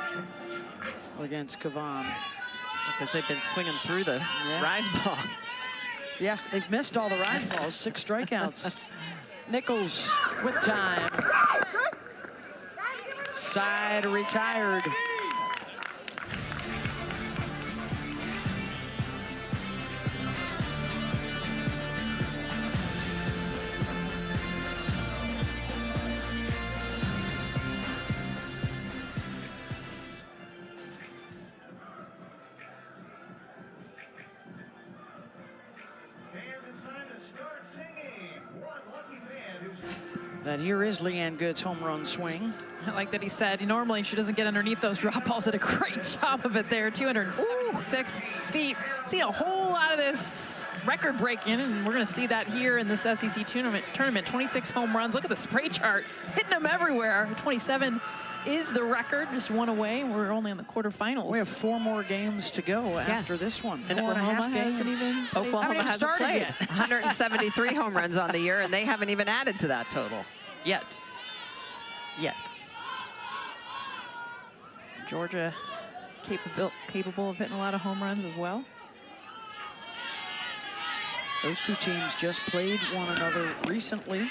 against Kavan. Because they've been swinging through the rise ball. Yeah, they've missed all the rise balls, 6 strikeouts. Nichols with time. Side retired. And here is Leanne Good's home run swing. I like that he said normally she doesn't get underneath those drop balls. Did a great job of it there. 206 feet. Seen a whole lot of this record breaking, and we're going to see that here in this SEC tournament. 26 home runs. Look at the spray chart, hitting them everywhere. 27 is the record, just one away. We're only in the quarterfinals. We have 4 more games to go after this one. And Oklahoma hasn't even Oklahoma hasn't played yet. 173 home runs on the year, and they haven't even added to that total yet. Georgia capable of hitting a lot of home runs as well. Those two teams just played one another recently.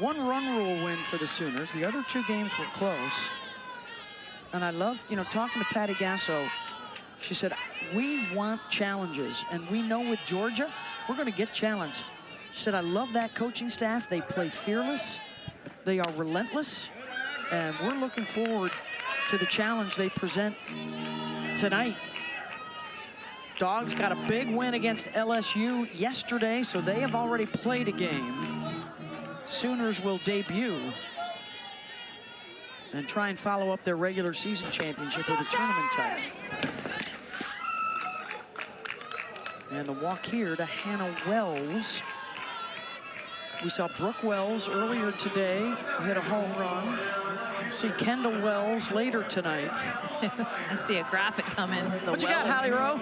1 run rule win for the Sooners. The other 2 games were close. And I love, you know, talking to Patty Gasso. She said, we want challenges. And we know with Georgia, we're going to get challenged. She said, I love that coaching staff. They play fearless. They are relentless. And we're looking forward to the challenge they present tonight. Dogs got a big win against LSU yesterday, so they have already played a game. Sooners will debut and try and follow up their regular season championship with a tournament title. And the walk here to Hannah Wells. We saw Brooke Wells earlier today hit a home run. We'll see Kendall Wells later tonight. I see a graphic coming. What you got, Holly Rowe?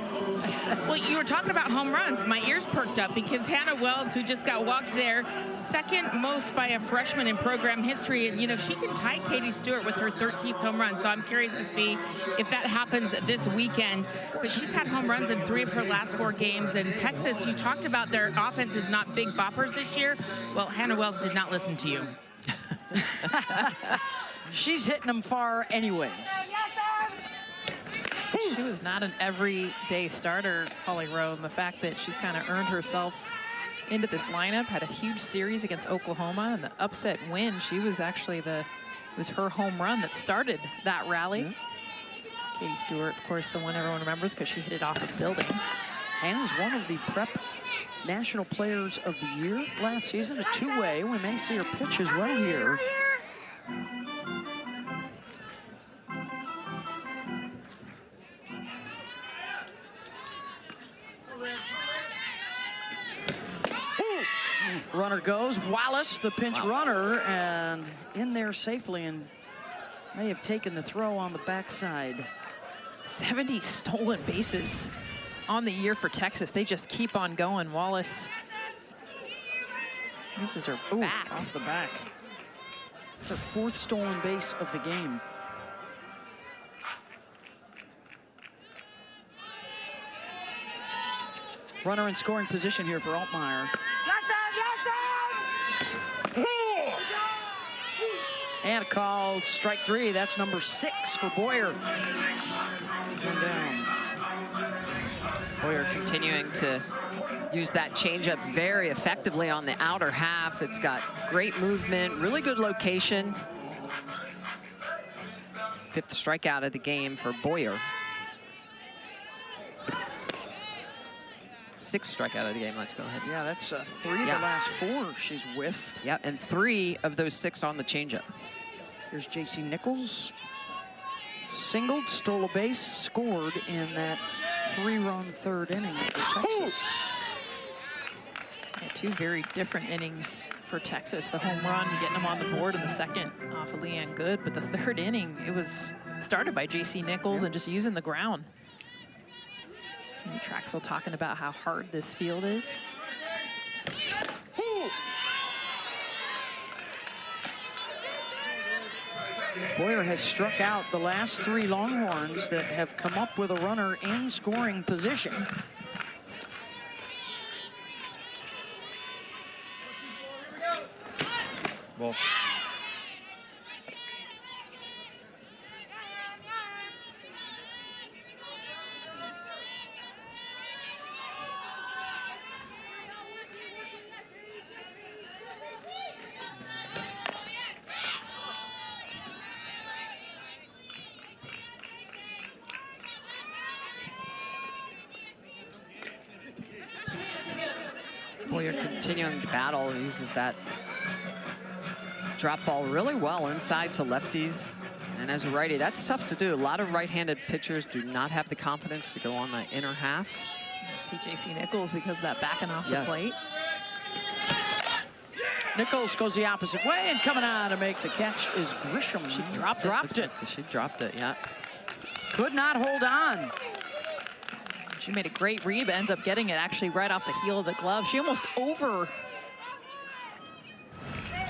Well, you were talking about home runs. My ears perked up because Hannah Wells, who just got walked there, second most by a freshman in program history. And, you know, she can tie Katie Stewart with her 13th home run. So I'm curious to see if that happens this weekend. But she's had home runs in 3 of her last 4 games. And Texas, you talked about their offense is not big boppers this year. Well, Hannah Wells did not listen to you. She's hitting them far anyways. She was not an everyday starter, Holly Rowe, and the fact that she's kind of earned herself into this lineup, had a huge series against Oklahoma, and the upset win, she was actually it was her home run that started that rally. Mm-hmm. Katie Stewart, of course, the one everyone remembers because she hit it off a building. Hannah's one of the prep National Players of the Year last season, a 2-way. We may see her pitch as well here. Runner goes. Wallace, the pinch runner, and in there safely, and may have taken the throw on the backside. 70 stolen bases on the year for Texas. They just keep on going. Wallace, this is her back. Off the back. It's her 4th stolen base of the game. Runner in scoring position here for Altmaier. And called strike 3. That's number 6 for Boyer. One down. Boyer continuing to use that changeup very effectively on the outer half. It's got great movement, really good location. 5th strikeout of the game for Boyer. 6th strikeout of the game. Let's go ahead. Yeah, that's 3 of the last 4 she's whiffed. Yeah, and 3 of those 6 on the changeup. Here's J.C. Nichols. Singled, stole a base, scored in that 3-run 3rd inning for Texas. Yeah, 2 very different innings for Texas. The home run, getting them on the board in the 2nd off of Leanne Good, but the 3rd inning, it was started by J.C. Nichols and just using the ground. And Traxel talking about how hard this field is. Boyer has struck out the last 3 Longhorns that have come up with a runner in scoring position. Ball. Boyer continuing to battle, uses that drop ball really well inside to lefties. And as a righty, that's tough to do. A lot of right-handed pitchers do not have the confidence to go on the inner half. See JC Nichols because of that backing off the plate. Nichols goes the opposite way, and coming on to make the catch is Grisham. She dropped it. She dropped it, yeah. Could not hold on. She made a great read, but ends up getting it actually right off the heel of the glove. She almost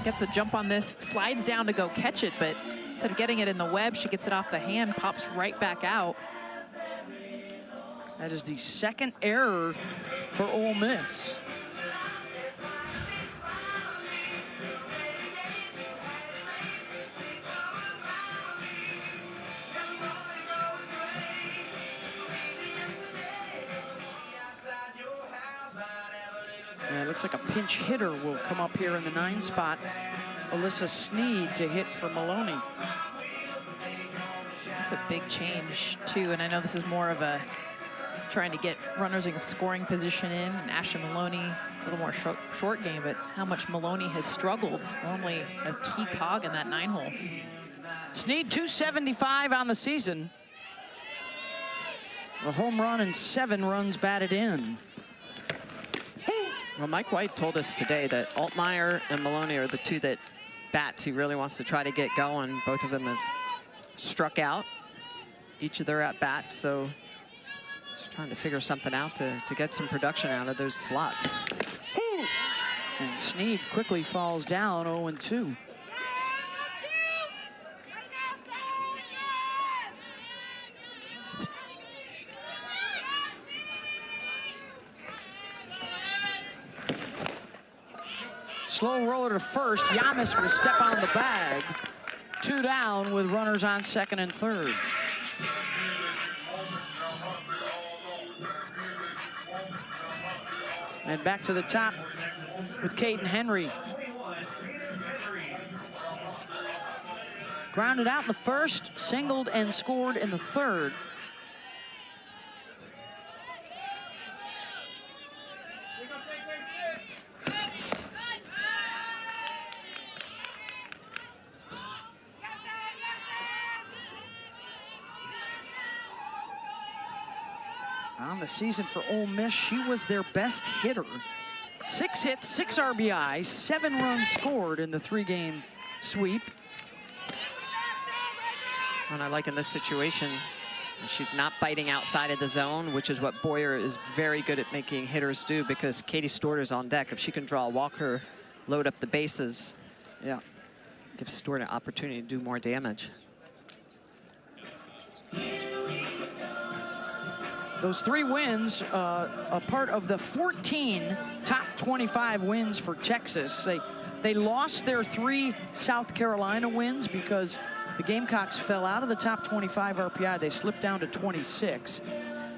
gets a jump on this, slides down to go catch it, but instead of getting it in the web, she gets it off the hand, pops right back out. That is the second error for Ole Miss. And it looks like a pinch hitter will come up here in the 9 spot. Alyssa Sneed to hit for Maloney. That's a big change, too. And I know this is more of a trying to get runners in scoring position in. And Ashley Maloney, a little more short game, but how much Maloney has struggled. Normally a key cog in that 9-hole. Sneed 275 on the season. A home run and 7 runs batted in. Well, Mike White told us today that Altmaier and Maloney are the two that bats he really wants to try to get going. Both of them have struck out each of their at-bats, so just trying to figure something out to get some production out of those slots. And Sneed quickly falls down 0-2. Slow roller to first. Yamas will step on the bag. 2 down with runners on second and third. And back to the top with Caden Henry. Grounded out in the first, singled and scored in the third. On the season for Ole Miss, she was their best hitter. 6 hits, 6 RBIs, 7 runs scored in the 3-game sweep. And I like in this situation, she's not biting outside of the zone, which is what Boyer is very good at making hitters do, because Katie Storter's on deck. If she can draw a walker, load up the bases, Yeah. gives Storter an opportunity to do more damage. Those 3 wins, a part of the 14 top 25 wins for Texas. They lost their 3 South Carolina wins because the Gamecocks fell out of the top 25 RPI. They slipped down to 26.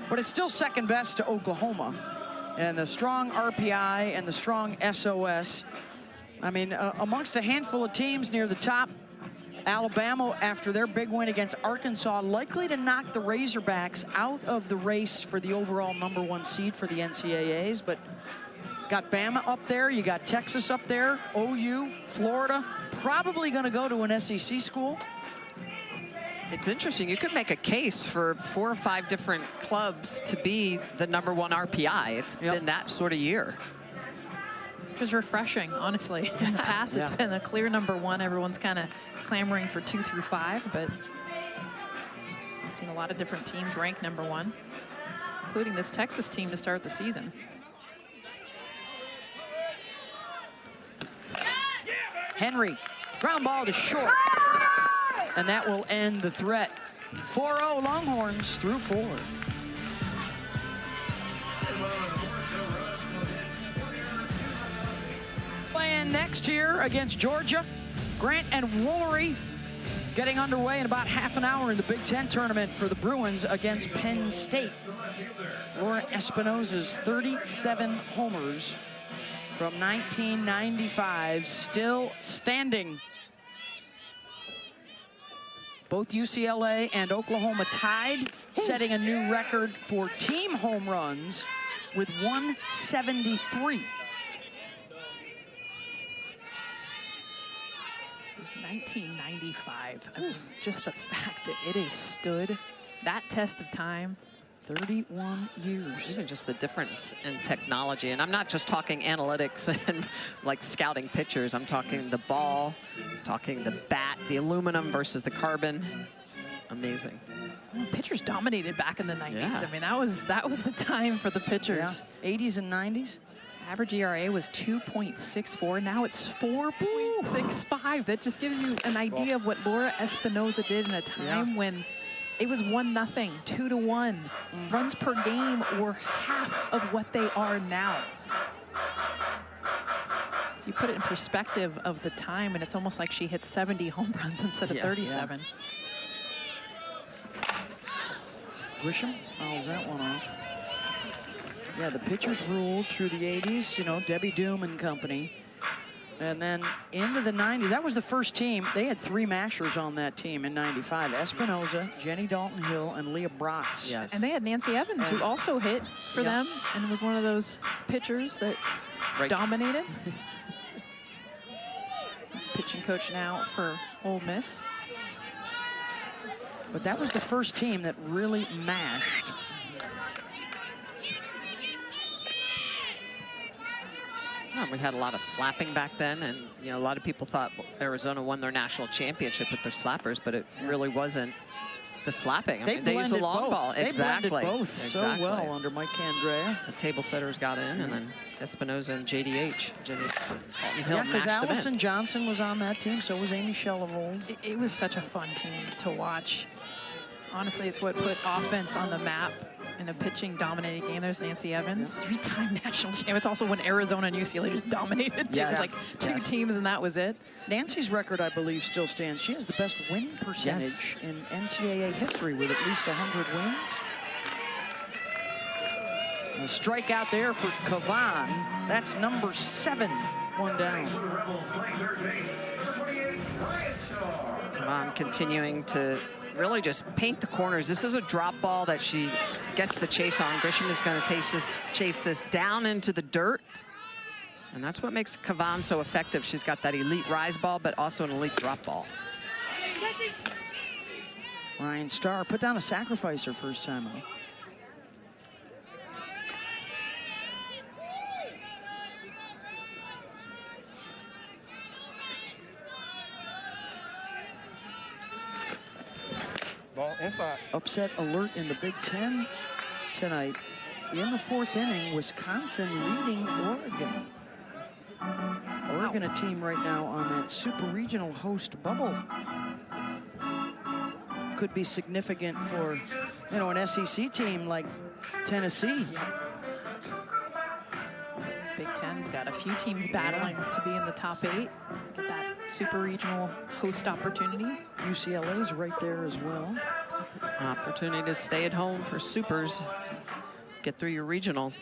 But it's still second best to Oklahoma. And the strong RPI and the strong SOS. I mean, amongst a handful of teams near the top, Alabama, after their big win against Arkansas, likely to knock the Razorbacks out of the race for the overall #1 seed for the NCAAs. But got Bama up there, you got Texas up there, OU, Florida, probably going to go to an SEC school. It's interesting, you could make a case for 4 or 5 different clubs to be the #1 RPI. It's been that sort of year. Which is refreshing, honestly. In the past, it's been a clear #1. Everyone's kind of clamoring for 2 through 5, but we've seen a lot of different teams rank #1, including this Texas team to start the season. Henry, ground ball to short. And that will end the threat. 4-0 Longhorns through 4. Playing next year against Georgia. Grant and Woolery getting underway in about half an hour in the Big Ten tournament for the Bruins against Penn State. Laura Espinosa's 37 homers from 1995 still standing. Both UCLA and Oklahoma tied, setting a new record for team home runs with 173. 1995. I mean, just the fact that it has stood that test of time 31 years. Even just the difference in technology. And I'm not just talking analytics and like scouting pitchers. I'm talking the ball, talking the bat, the aluminum versus the carbon. It's just amazing. Pitchers dominated back in the 90s. Yeah. I mean, that was the time for the pitchers. Yeah. 80s and 90s. Average ERA was 2.64. Now it's 4.65. That just gives you an idea of what Laura Espinoza did in a time when it was 1-0, 2-1. Runs per game were half of what they are now. So you put it in perspective of the time, and it's almost like she hit 70 home runs instead of 37. Grisham fouls that one off. Yeah, the pitchers ruled through the 80s, you know, Debbie Doom and company. And then into the 90s, that was the first team. They had 3 mashers on that team in 95. Espinoza, Jenny Dalton Hill, and Leah Bratz. Yes. And they had Nancy Evans, who also hit for them and was one of those pitchers that dominated. He's a pitching coach now for Ole Miss. But that was the first team that really mashed. We had a lot of slapping back then, and you know, a lot of people thought Arizona won their national championship with their slappers, but it really wasn't the slapping. I mean, they used the long ball. They blended both so well under Mike Candrea. The table setters got in, and then Espinoza and JDH, Jenny Dalton Hill, because Allison Johnson was on that team, so was Amy Shellevold. It was such a fun team to watch. Honestly, it's what put offense on the map in a pitching-dominated game. There's Nancy Evans, 3-time national champion. It's also when Arizona and UCLA just dominated. It was like 2 teams, and that was it. Nancy's record, I believe, still stands. She has the best win percentage in NCAA history with at least 100 wins. A strikeout there for Kavan. That's number 7. 1 down. Kavan continuing to really just paint the corners. This is a drop ball that she gets the chase on. Grisham is going to chase this down into the dirt. And that's what makes Kavan so effective. She's got that elite rise ball, but also an elite drop ball. Ryan Starr put down a sacrifice her first time out. Ball inside. Upset alert in the Big Ten tonight. In the 4th inning, Wisconsin leading Oregon. Oregon, a team right now on that super regional host bubble. Could be significant for, you know, an SEC team like Tennessee. Big Ten's got a few teams battling to be in the top 8. Get that super regional host opportunity. UCLA's right there as well. Opportunity to stay at home for supers. Get through your regional.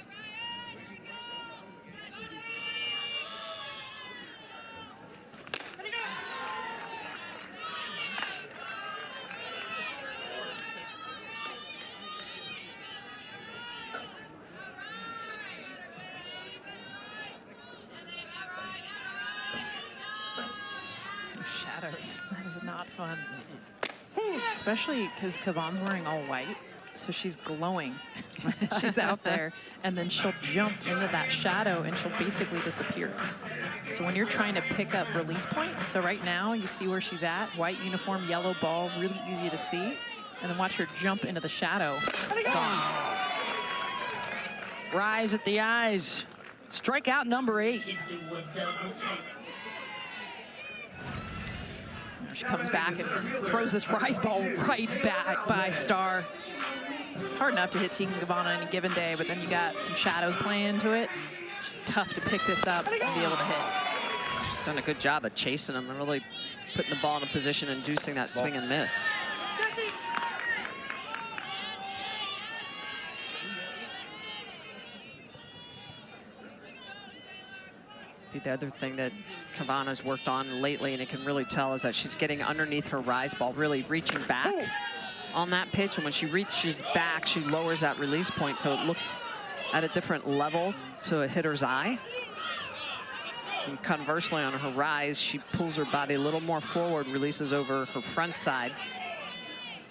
Shadows. That is not fun. Especially because Kavan's wearing all white, so she's glowing. She's out there, and then she'll jump into that shadow, and she'll basically disappear. So when you're trying to pick up release point, so right now you see where she's at, white uniform, yellow ball, really easy to see, and then watch her jump into the shadow. Gone. Rise at the eyes. Strikeout number 8. She comes back and throws this rise ball right back by Starr. Hard enough to hit Tegan Kavan on any given day, but then you got some shadows playing into it. It's tough to pick this up and be able to hit. She's done a good job of chasing them and really putting the ball in a position, inducing that swing and miss. I think the other thing that Kavan has worked on lately, and it can really tell, is that she's getting underneath her rise ball, really reaching back on that pitch. And when she reaches back, she lowers that release point, so it looks at a different level to a hitter's eye. And conversely, on her rise, she pulls her body a little more forward, releases over her front side.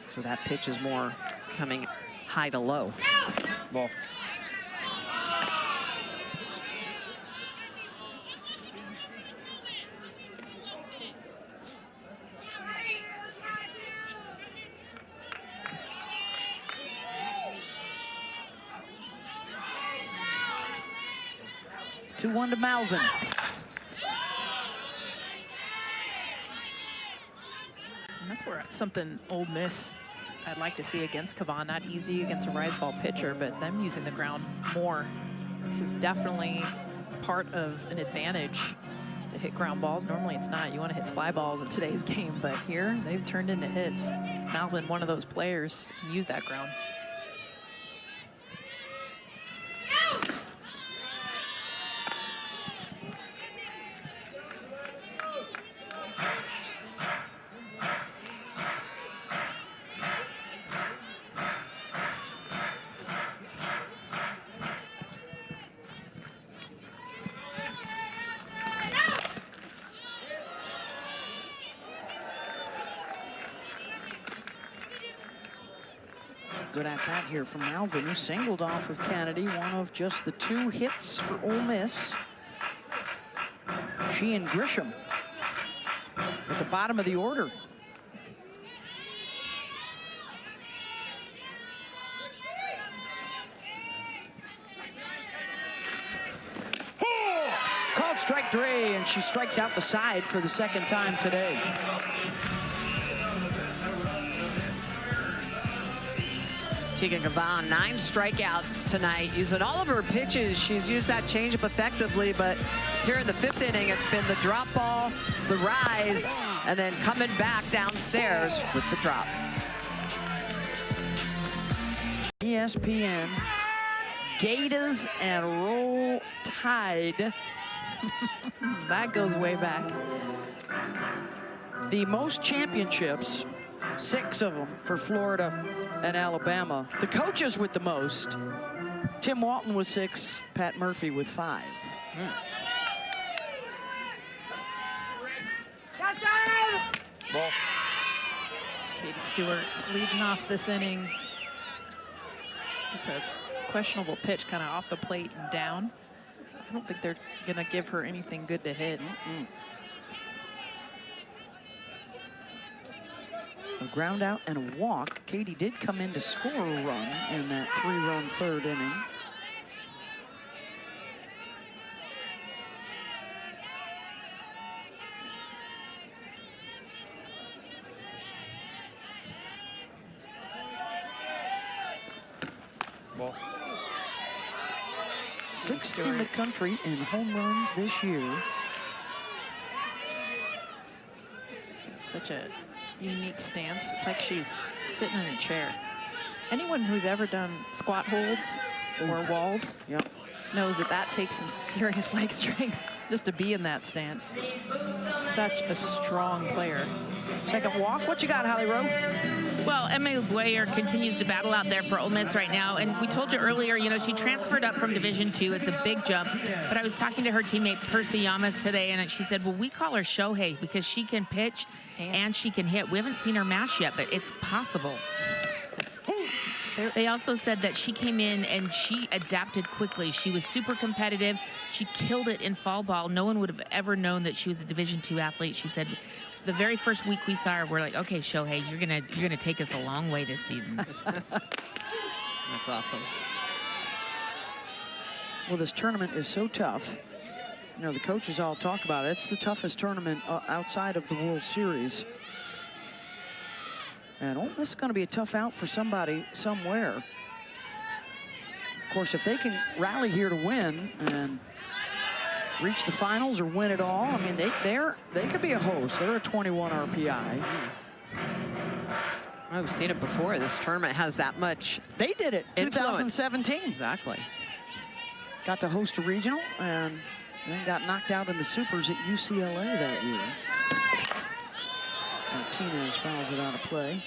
So that pitch is more coming high to low. Ball. Two 2-1 to Malvin. And that's where something Ole Miss I'd like to see against Kavan. Not easy against a rise ball pitcher, but them using the ground more. This is definitely part of an advantage to hit ground balls. Normally it's not. You want to hit fly balls in today's game, but here they've turned into hits. Malvin, one of those players, can use that ground. Good at bat here from Malvin, who singled off of Kennedy, one of just the 2 hits for Ole Miss. She and Grisham at the bottom of the order. Called strike 3, and she strikes out the side for the 2nd time today. Tegan Kavan, 9 strikeouts tonight, using all of her pitches. She's used that changeup effectively, but here in the 5th inning, it's been the drop ball, the rise, and then coming back downstairs with the drop. ESPN, Gators and Roll Tide. That goes way back. The most championships, 6 of them for Florida and Alabama. The coaches with the most, Tim Walton with 6, Pat Murphy with 5. Ball. Katie Stewart leading off this inning. It's a questionable pitch, kind of off the plate and down. I don't think they're going to give her anything good to hit. A ground out and a walk. Katie did come in to score a run in that 3-run 3rd inning. Ball. 6th in the country in home runs this year. She's got such a unique stance. It's like she's sitting in a chair. Anyone who's ever done squat holds or walls knows that that takes some serious leg strength just to be in that stance. Such a strong player. 2nd walk. What you got, Holly Rowe? Well, Emily Boyer continues to battle out there for Ole Miss right now. And we told you earlier, you know, she transferred up from Division II. It's a big jump. But I was talking to her teammate, Percy Yamas, today, and she said, well, we call her Shohei because she can pitch and she can hit. We haven't seen her mash yet, but it's possible. They also said that she came in and she adapted quickly. She was super competitive. She killed it in fall ball. No one would have ever known that she was a Division II athlete. She said, the very first week we saw her, we're like, okay, Shohei, you're gonna take us a long way this season. That's awesome. Well, this tournament is so tough. You know, the coaches all talk about it. It's the toughest tournament outside of the World Series. And Ole Miss is going to be a tough out for somebody somewhere. Of course, if they can rally here to win and reach the finals or win it all, I mean, they could be a host. They're a 21 RPI. I've seen it before. This tournament has that much. They did it, Influence. 2017. Exactly. Got to host a regional and then got knocked out in the supers at UCLA that year. Martinez fouls it out of play.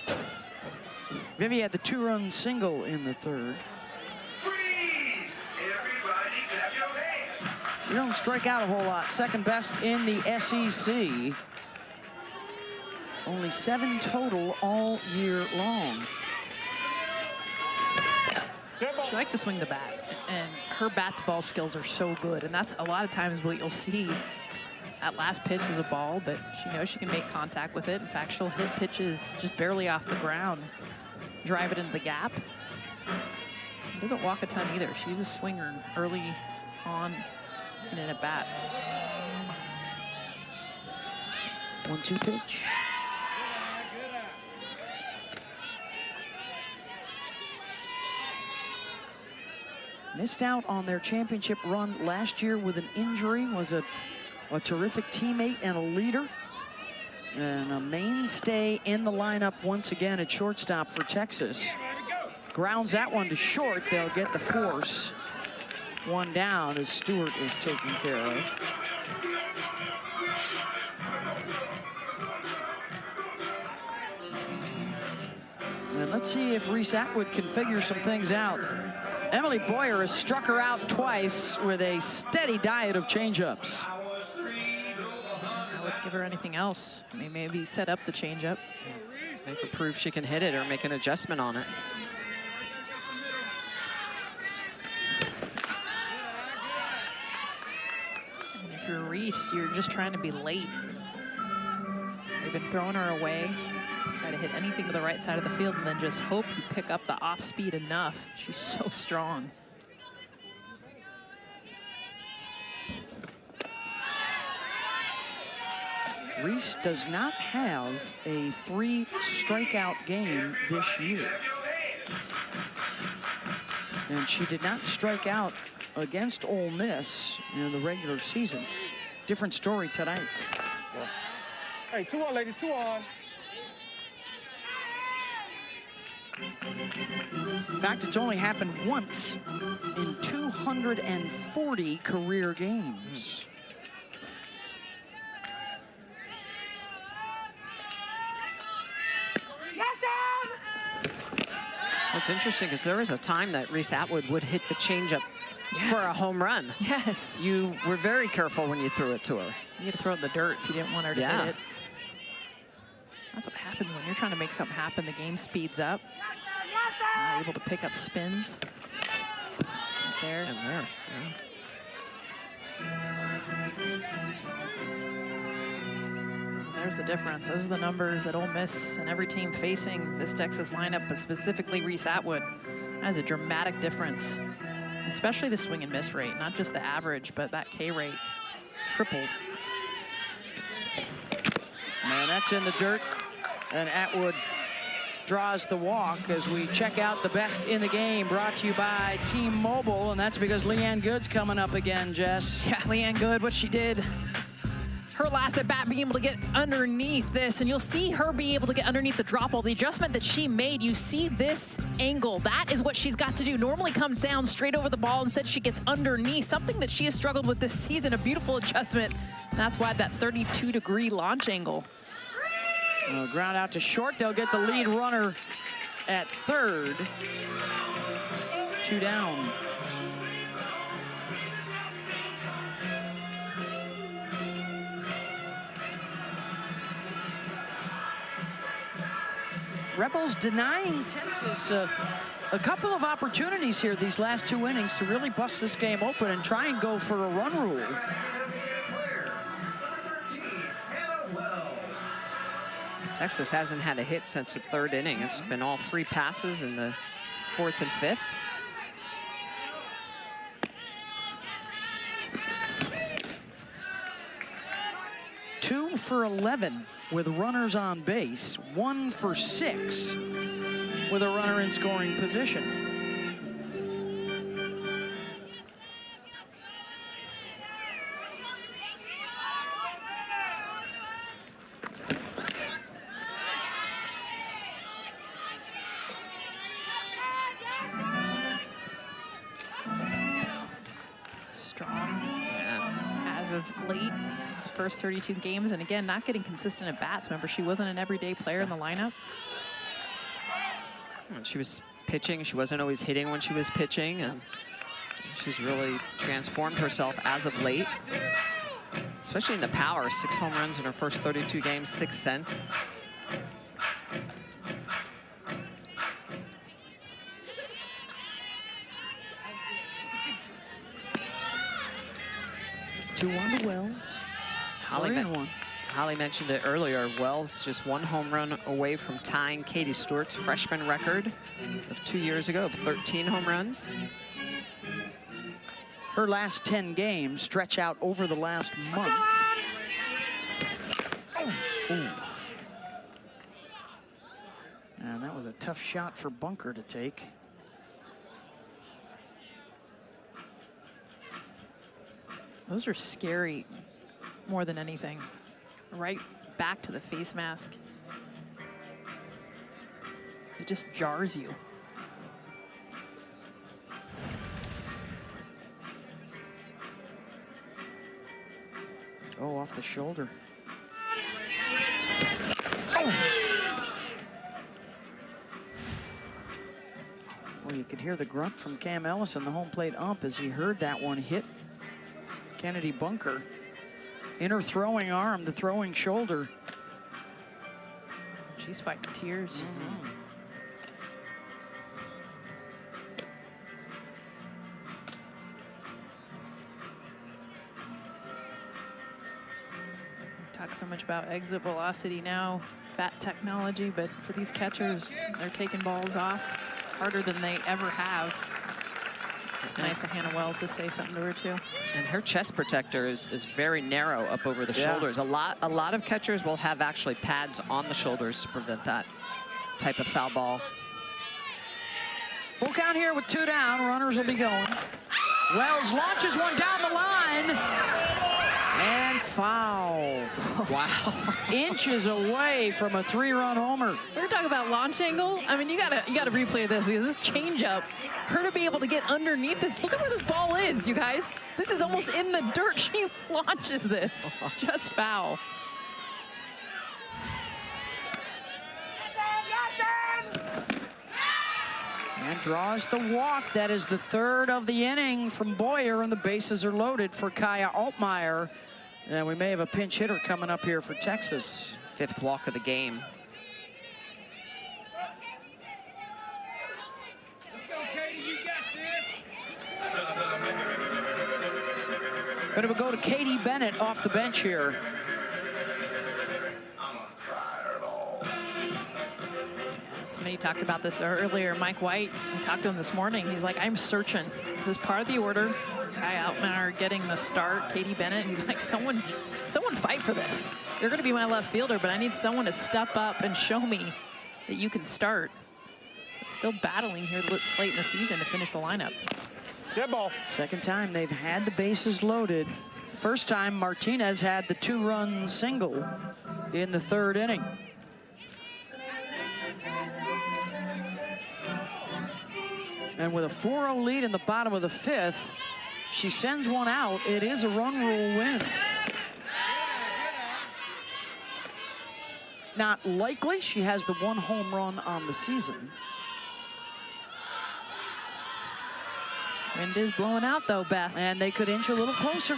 Vivi had the 2-run single in the 3rd. Freeze! Everybody clap your hands. She don't strike out a whole lot. 2nd best in the SEC. Only 7 total all year long. She likes to swing the bat, and her bat-to-ball skills are so good, and that's a lot of times what you'll see. That last pitch was a ball, but she knows she can make contact with it. In fact, she'll hit pitches just barely off the ground, drive it into the gap. Doesn't walk a ton either. She's a swinger early on in an at-bat. 1-2 pitch. Missed out on their championship run last year with an injury. Was a terrific teammate and a leader. And a mainstay in the lineup once again at shortstop for Texas. Grounds that one to short. They'll get the force. One down as Stewart is taken care of. And let's see if Reese Atwood can figure some things out. Emily Boyer has struck her out twice with a steady diet of changeups. I wouldn't give her anything else. I mean, maybe set up the changeup. Make her prove she can hit it or make an adjustment on it. And if you're Reese, you're just trying to be late. They've been throwing her away. Try to hit anything to the right side of the field and then just hope you pick up the off speed enough. She's so strong. Reese does not have a 3 strikeout game this year. And she did not strike out against Ole Miss in the regular season. Different story tonight. Hey, 2 on, ladies, 2 on. In fact, it's only happened once in 240 career games. What's interesting is there was a time that Reese Atwood would hit the changeup for a home run. Yes. You were very careful when you threw it to her. You had to throw it in the dirt if you didn't want her to hit it. That's what happens when you're trying to make something happen. The game speeds up. Able to pick up spins. Right there. And there. There's the difference. Those are the numbers that Ole Miss and every team facing this Texas lineup, but specifically Reese Atwood. That is a dramatic difference, especially the swing and miss rate, not just the average, but that K rate triples. Man, that's in the dirt, and Atwood draws the walk as we check out the best in the game, brought to you by T-Mobile, and that's because Leanne Good's coming up again, Jess. Yeah, Leanne Good, what she did. Her last at bat being able to get underneath this, and you'll see her be able to get underneath the drop ball. The adjustment that she made, you see this angle. That is what she's got to do. Normally comes down straight over the ball. Instead, she gets underneath, something that she has struggled with this season. A beautiful adjustment. That's why that 32-degree launch angle. Ground out to short. They'll get the lead runner at third. 2 down. Rebels denying Texas a couple of opportunities here these last 2 innings to really bust this game open and try and go for a run rule. Texas hasn't had a hit since the 3rd inning. It's been all free passes in the 4th and 5th. Two for 11 with runners on base. 1 for 6 with a runner in scoring position. Late his first 32 games, and again, not getting consistent at bats. Remember, she wasn't an everyday player in the lineup. When she was pitching, she wasn't always hitting when she was pitching, and she's really transformed herself as of late, especially in the power. 6 home runs in her first 32 games, 6 cents. 2-1 to Wells. Holly, 3-1. Holly mentioned it earlier. Wells just 1 home run away from tying Katie Stewart's freshman record of 2 years ago of 13 home runs. Her last 10 games stretch out over the last month. Ooh. And that was a tough shot for Bunker to take. Those are scary more than anything. Right back to the face mask. It just jars you. Oh, off the shoulder. Well, you could hear the grunt from Cam Ellison, the home plate ump, as he heard that one hit Kennedy Bunker. In her throwing arm, the throwing shoulder. She's fighting tears. Talk so much about exit velocity now, bat technology, but for these catchers, they're taking balls off harder than they ever have. It's nice of Hannah Wells to say something to her too. And her chest protector is very narrow up over the shoulders. A lot of catchers will have actually pads on the shoulders to prevent that type of foul ball. Full count here with 2 down. Runners will be going. Wells launches one down the line. And foul. Wow. Inches away from a 3-run homer. We're talking about launch angle. I mean, you gotta replay this because this changeup, her to be able to get underneath this. Look at where this ball is, you guys. This is almost in the dirt. She launches this. Just foul. And draws the walk. That is the 3rd of the inning from Boyer, and the bases are loaded for Kaya Altmaier. And we may have a pinch hitter coming up here for Texas. 5th walk of the game. Let's go, Katie. You got this. Going to go to Katie Bennett off the bench here. Somebody talked about this earlier. Mike White, I talked to him this morning. He's like, I'm searching. This part of the order. Kaya Altmaier getting the start. Katie Bennett. He's like, someone fight for this. You're going to be my left fielder, but I need someone to step up and show me that you can start. Still battling here late in the season to finish the lineup. Dead ball. Second time they've had the bases loaded. First time Martinez had the 2-run single in the 3rd inning. And with a 4-0 lead in the bottom of the 5th, she sends one out. It is a run rule win. Not likely. She has the 1 home run on the season. Wind is blowing out though, Beth. And they could inch a little closer.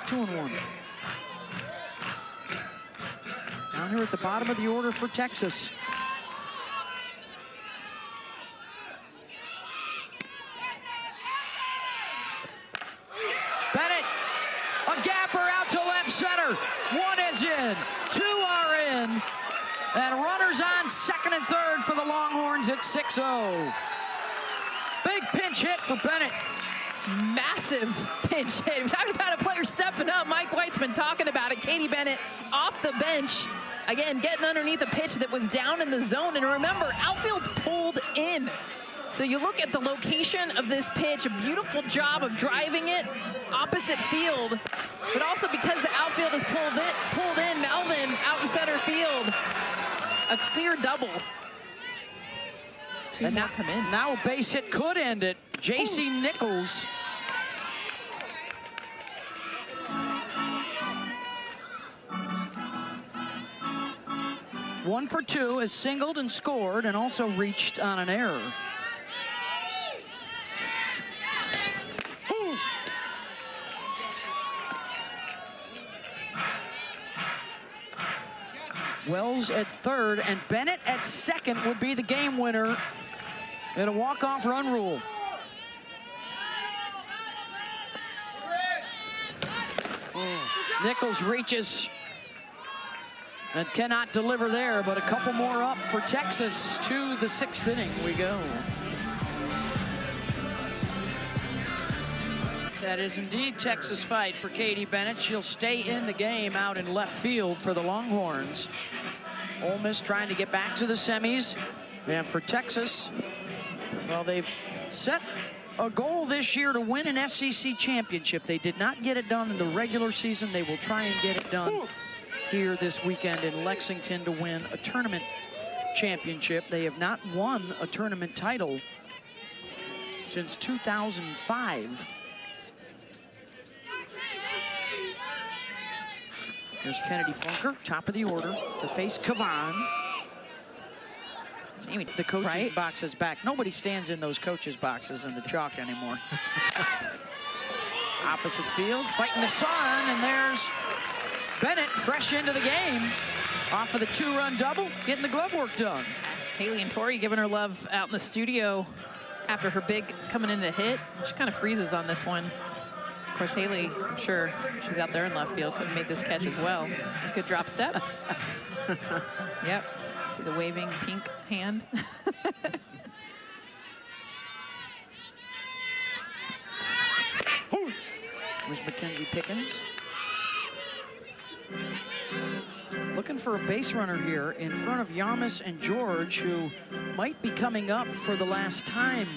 Two and one. Down here at the bottom of the order for Texas. Bennett, a gapper out to left center. One is in, 2 are in. And runners on 2nd and 3rd for the Longhorns at 6-0. Big pinch hit for Bennett. Massive pinch hit. We talked about a player stepping up. Mike White's been talking about it. Katie Bennett off the bench. Again, getting underneath a pitch that was down in the zone. And remember, outfield's pulled in. So you look at the location of this pitch, a beautiful job of driving it opposite field, but also because the outfield is pulled in, Melvin out in center field. A clear double. Two more come in. Now a base hit could end it. J.C. Nichols. One for 2, has singled and scored and also reached on an error. Wells at 3rd and Bennett at 2nd. second would be the game winner in a walk-off run rule. Nichols reaches and cannot deliver there, but a couple more up for Texas. To the 6th inning we go. That is indeed Texas fight for Katie Bennett. She'll stay in the game out in left field for the Longhorns. Ole Miss trying to get back to the semis. And for Texas, well, they've set a goal this year to win an SEC championship. They did not get it done in the regular season. They will try and get it done here this weekend in Lexington to win a tournament championship. They have not won a tournament title since 2005. Here's Kennedy Bunker, top of the order, to face Kavan. The coaching box is back. Nobody stands in those coaches' boxes in the chalk anymore. Opposite field, fighting the sun, and there's Bennett fresh into the game. Off of the 2-run double, getting the glove work done. Haley and Tori giving her love out in the studio after her big coming in to hit. She kind of freezes on this one. Of course, Haley, I'm sure she's out there in left field, could have made this catch as well. Good drop step. Yep. See the waving pink hand. There's Mackenzie Pickens. Looking for a base runner here in front of Yamas and George, who might be coming up for the last time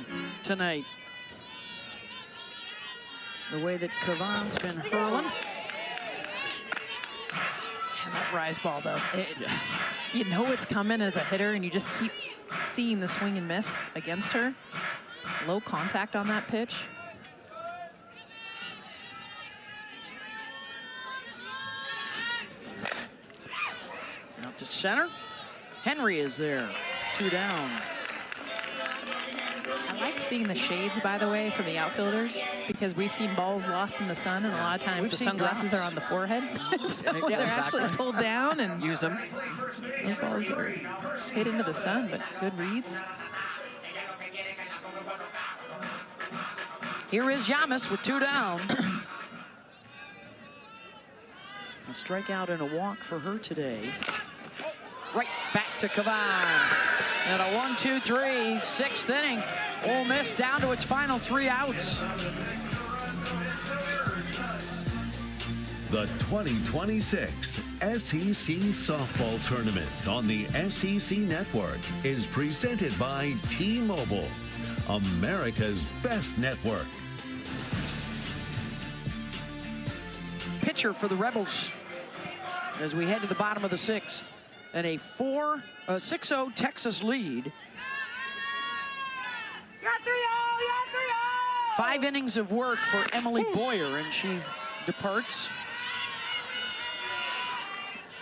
tonight. The way that Kavan's been hurling. And that rise ball, though, you know it's coming as a hitter, and you just keep seeing the swing and miss against her. Low contact on that pitch. Out to center. Henry is there. 2 down. I like seeing the shades, by the way, from the outfielders, because we've seen balls lost in the sun, and a lot of times the sunglasses are on the forehead. So they're actually pulled down and use them. Those balls are hit into the sun, but good reads. Here is Yamas with 2 down. A strikeout and a walk for her today. Right back to Kavan. And a 1-2-3, 6th inning. Ole Miss down to its final 3 outs. The 2026 SEC Softball Tournament on the SEC Network is presented by T-Mobile, America's best network. Pitcher for the Rebels as we head to the bottom of the 6th. And a 6-0 Texas lead. 5 innings of work for Emily Boyer, and she departs.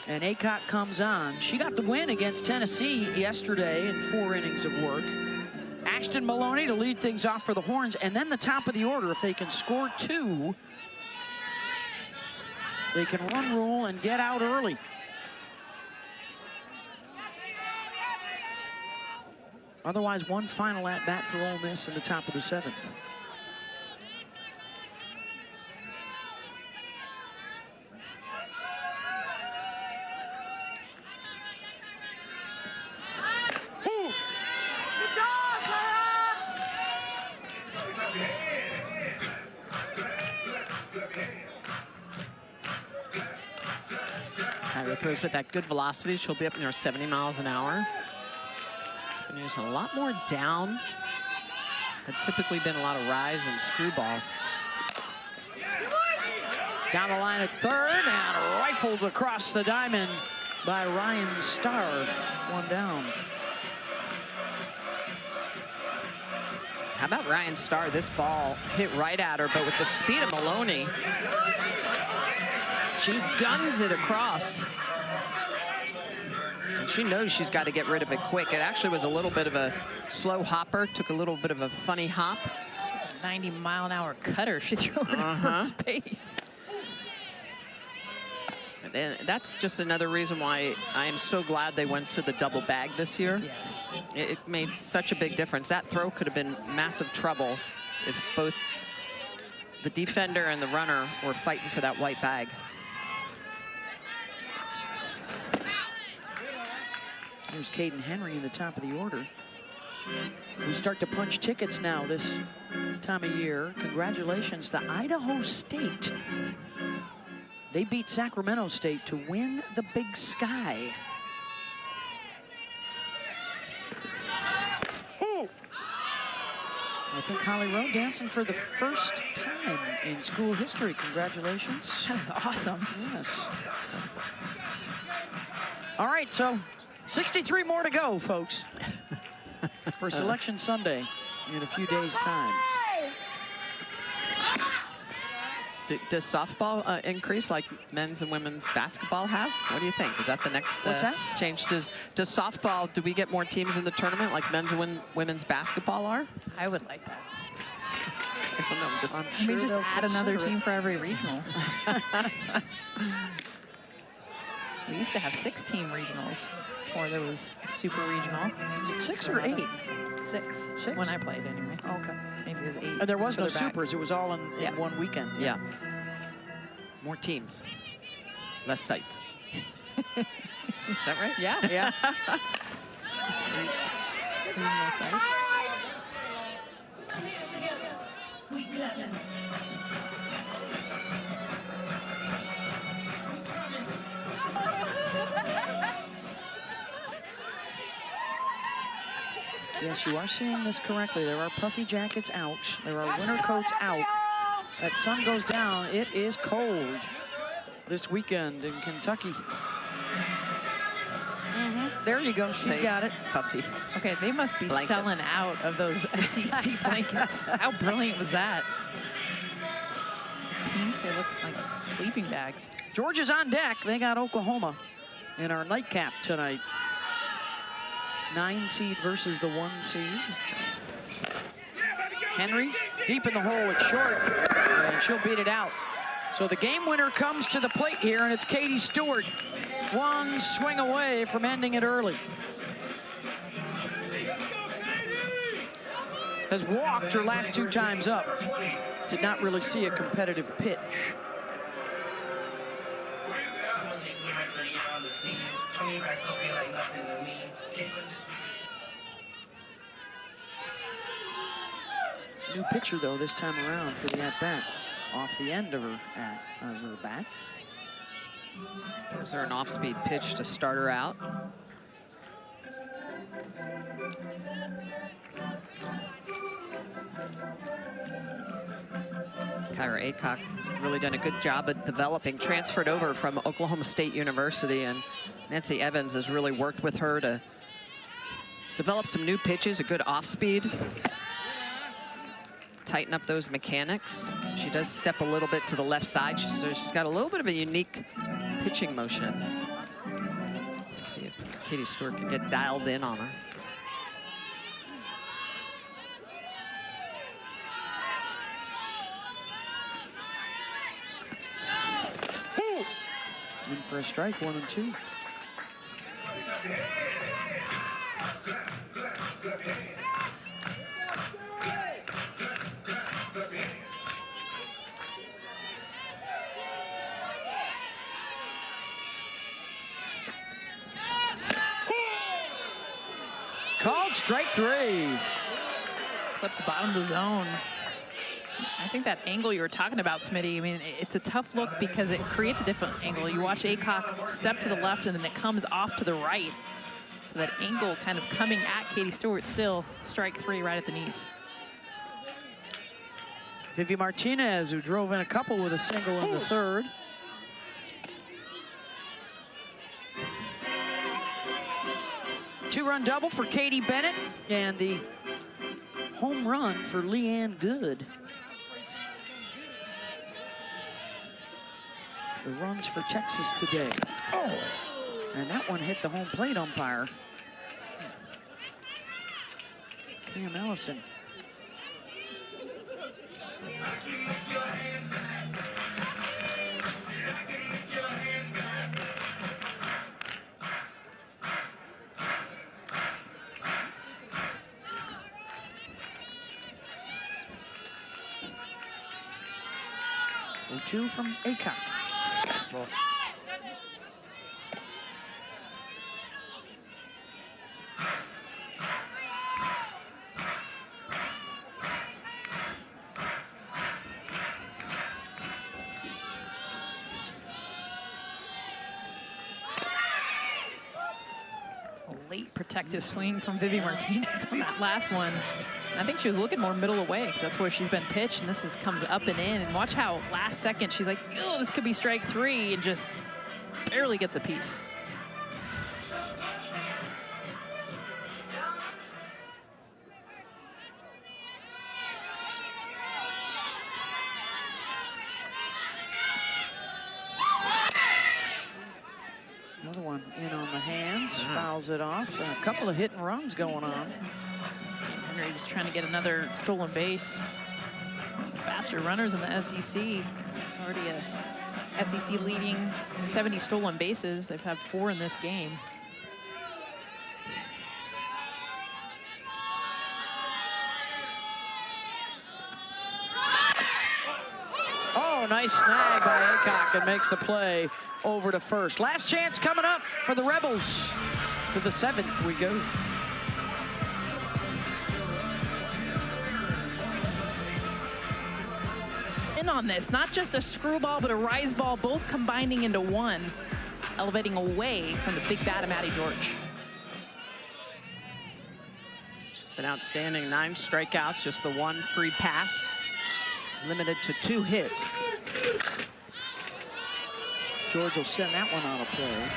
And Aycock comes on. She got the win against Tennessee yesterday in 4 innings of work. Ashton Maloney to lead things off for the Horns, and then the top of the order. If they can score 2, they can run rule and get out early. Otherwise, one final at-bat for Ole Miss in the top of the 7th. Kyra throws with that good velocity. She'll be up near 70 miles an hour. Been using a lot more down. Had typically been a lot of rise and screwball. Down the line at third and rifled across the diamond by Ryan Starr. 1 down. How about Ryan Starr? This ball hit right at her, but with the speed of Maloney, she guns it across. And she knows she's got to get rid of it quick. It actually was a little bit of a slow hopper, took a little bit of a funny hop. 90-mile-an-hour cutter she threw her to first base. And that's just another reason why I am so glad they went to the double bag this year. Yes. It made such a big difference. That throw could have been massive trouble if both the defender and the runner were fighting for that white bag. Here's Caden Henry in the top of the order. We start to punch tickets now this time of year. Congratulations to Idaho State. They beat Sacramento State to win the Big Sky. I think Holly Rowe dancing for the first time in school history. Congratulations. That is awesome. Yes. All right, so 63 more to go, folks, for Selection Sunday in a few days' time. Does softball increase like men's and women's basketball have? What do you think? Is that the next What's that? change? Does softball, do we get more teams in the tournament like men's and women's basketball are? I would like that. I don't know, I'm just... I'm Maybe sure just they'll add another consider it. team for every regional. We used to have 6-team regionals before there was super regional. Is it 6 or 8? 6. 6? When I played, anyway. Okay. Maybe it was 8. And there was no further back. supers. It was all in Yeah. one weekend. Yeah. More teams, less sites. Is that right? Yeah. Yeah. Just 8 regional sites. Yes, you are seeing this correctly. There are puffy jackets out. There are winter coats out. That sun goes down. It is cold this weekend in Kentucky. There you go. She's got it. Puffy. Okay, they must be Blankets. selling out of those SEC blankets. How brilliant was that? Pink, they look like sleeping bags. Georgia's on deck. They got Oklahoma in our nightcap tonight. 9 seed versus the 1 seed. Henry deep in the hole. It's short, and she'll beat it out. So the game winner comes to the plate here, and it's Katie Stewart. One swing away from ending it early. Has walked her last 2 times up. Did not really see a competitive pitch. New pitcher, though, this time around for the at-bat. Off the end of her bat. Throws her an off-speed pitch to start her out. Kyra Aycock has really done a good job at developing, transferred over from Oklahoma State University, and Nancy Evans has really worked with her to develop some new pitches, a good off-speed, tighten up those mechanics. She does step a little bit to the left side, so she's got a little bit of a unique pitching motion. Let's see if Katie Stewart can get dialed in on her. In for a strike, 1 and 2. Called strike 3. Clip the bottom of the zone. I think that angle you were talking about, Smitty, I mean, it's a tough look because it creates a different angle. You watch Aycock step to the left and then it comes off to the right. So that angle kind of coming at Katie Stewart, still strike 3 right at the knees. Vivi Martinez, who drove in a couple with a single in the 3rd. Two-run double for Katie Bennett, and the home run for Leanne Good. The runs for Texas today. And that one hit the home plate umpire. Cam Ellison. 0-2 from Aycock. Ball. A late protective swing from Vivi Martinez on that last one. I think she was looking more middle away because that's where she's been pitched, and this comes up and in. And watch how last second she's like, oh, this could be strike 3, and just barely gets a piece. Another one in on the hands, fouls it off. So a couple of hit and runs going on. Henry's trying to get another stolen base. Faster runners in the SEC. Already a SEC leading 70 stolen bases. They've had 4 in this game. Oh, nice snag by Aycock, and makes the play over to first. Last chance coming up for the Rebels. To the 7th we go. In on this, not just a screwball, but a rise ball, both combining into one, elevating away from the big bat of Maddie George. She's been outstanding. 9 strikeouts, just the 1 free pass. Limited to 2 hits. George will send that one on a play.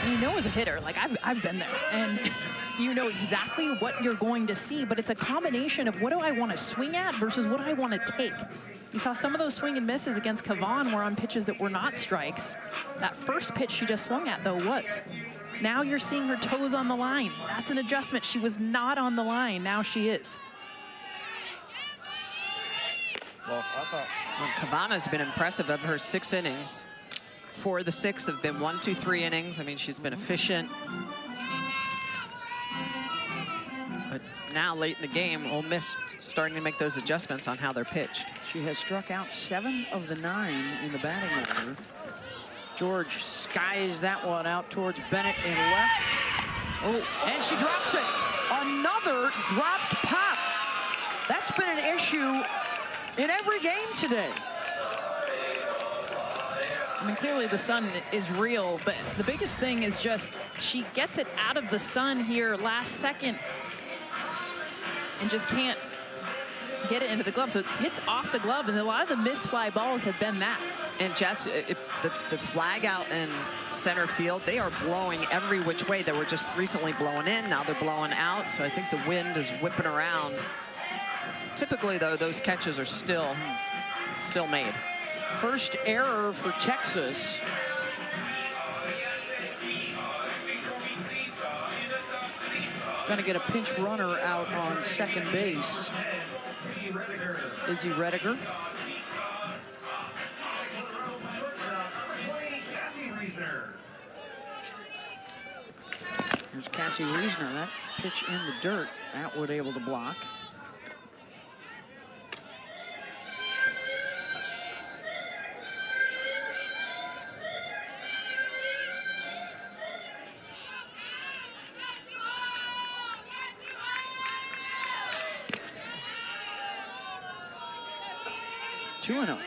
And you know, as a hitter, like I've been there, and you know exactly what you're going to see, but it's a combination of what do I want to swing at versus what do I want to take. You saw some of those swing and misses against Kavan were on pitches that were not strikes. That first pitch she just swung at, though, was. Now you're seeing her toes on the line. That's an adjustment. She was not on the line. Now she is. Well, Kavana's been impressive of her 6 innings. 4 of the 6 have been 1, 2, 3 innings. I mean, she's been efficient. But now, late in the game, Ole Miss starting to make those adjustments on how they're pitched. She has struck out 7 of the 9 in the batting order. George skies that one out towards Bennett in left. Oh, and she drops it. Another dropped pop. That's been an issue in every game today. I mean, clearly the sun is real, but the biggest thing is just she gets it out of the sun here last second and just can't get it into the glove. So it hits off the glove, and a lot of the missed fly balls have been that. And Jess, the flag out in center field, they are blowing every which way. They were just recently blowing in, now they're blowing out. So I think the wind is whipping around. Typically, though, those catches are still made. First error for Texas. Going to get a pinch runner out on second base. Izzy Rediger. Here's Cassie Reisner. That pitch in the dirt. Atwood able to block. Two and 0.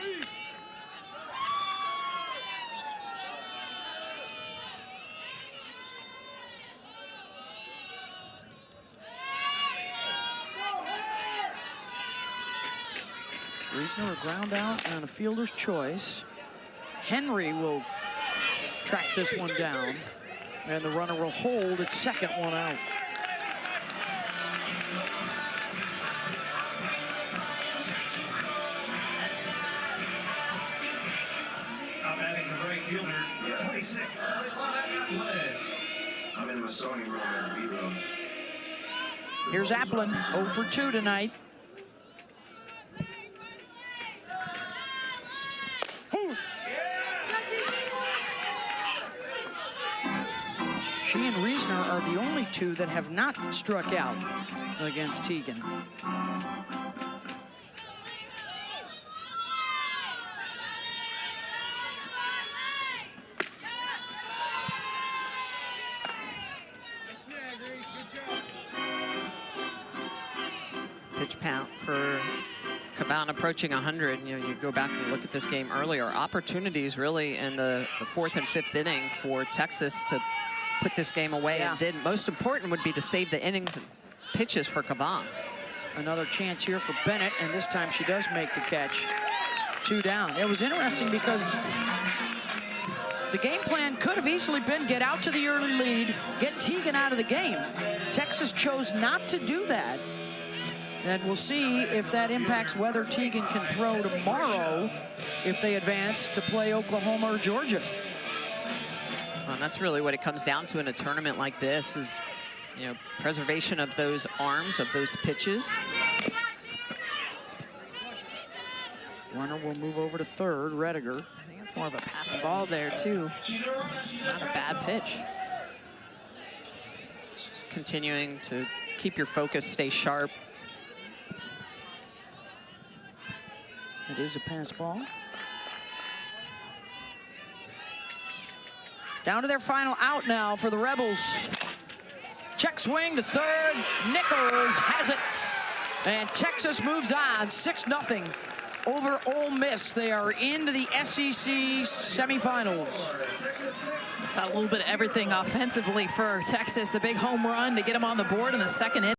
Reisner a ground out on a fielder's choice. Henry will track this one down, and the runner will hold its second one out. I'm in the Masoni room at the B-Room. Here's Applin, 0 for 2 tonight. She and Reisner are the only 2 that have not struck out against Teagan. for Cavan approaching 100. You know, you go back and look at this game earlier. Opportunities really in the 4th and 5th inning for Texas to put this game away and didn't. Most important would be to save the innings and pitches for Cavan. Another chance here for Bennett, and this time she does make the catch. 2 down. It was interesting because the game plan could have easily been get out to the early lead, get Teagan out of the game. Texas chose not to do that. And we'll see if that impacts whether Teagan can throw tomorrow if they advance to play Oklahoma or Georgia. Well, and that's really what it comes down to in a tournament like this is, you know, preservation of those arms, of those pitches. Runner will move over to third, Rediger. I think it's more of a pass ball there, too. It's not a bad pitch. Just continuing to keep your focus, stay sharp. It is a pass ball. Down to their final out now for the Rebels. Check swing to third. Nichols has it. And Texas moves on 6-0 over Ole Miss. They are into the SEC semifinals. Saw a little bit of everything offensively for Texas. The big home run to get them on the board in the second inning.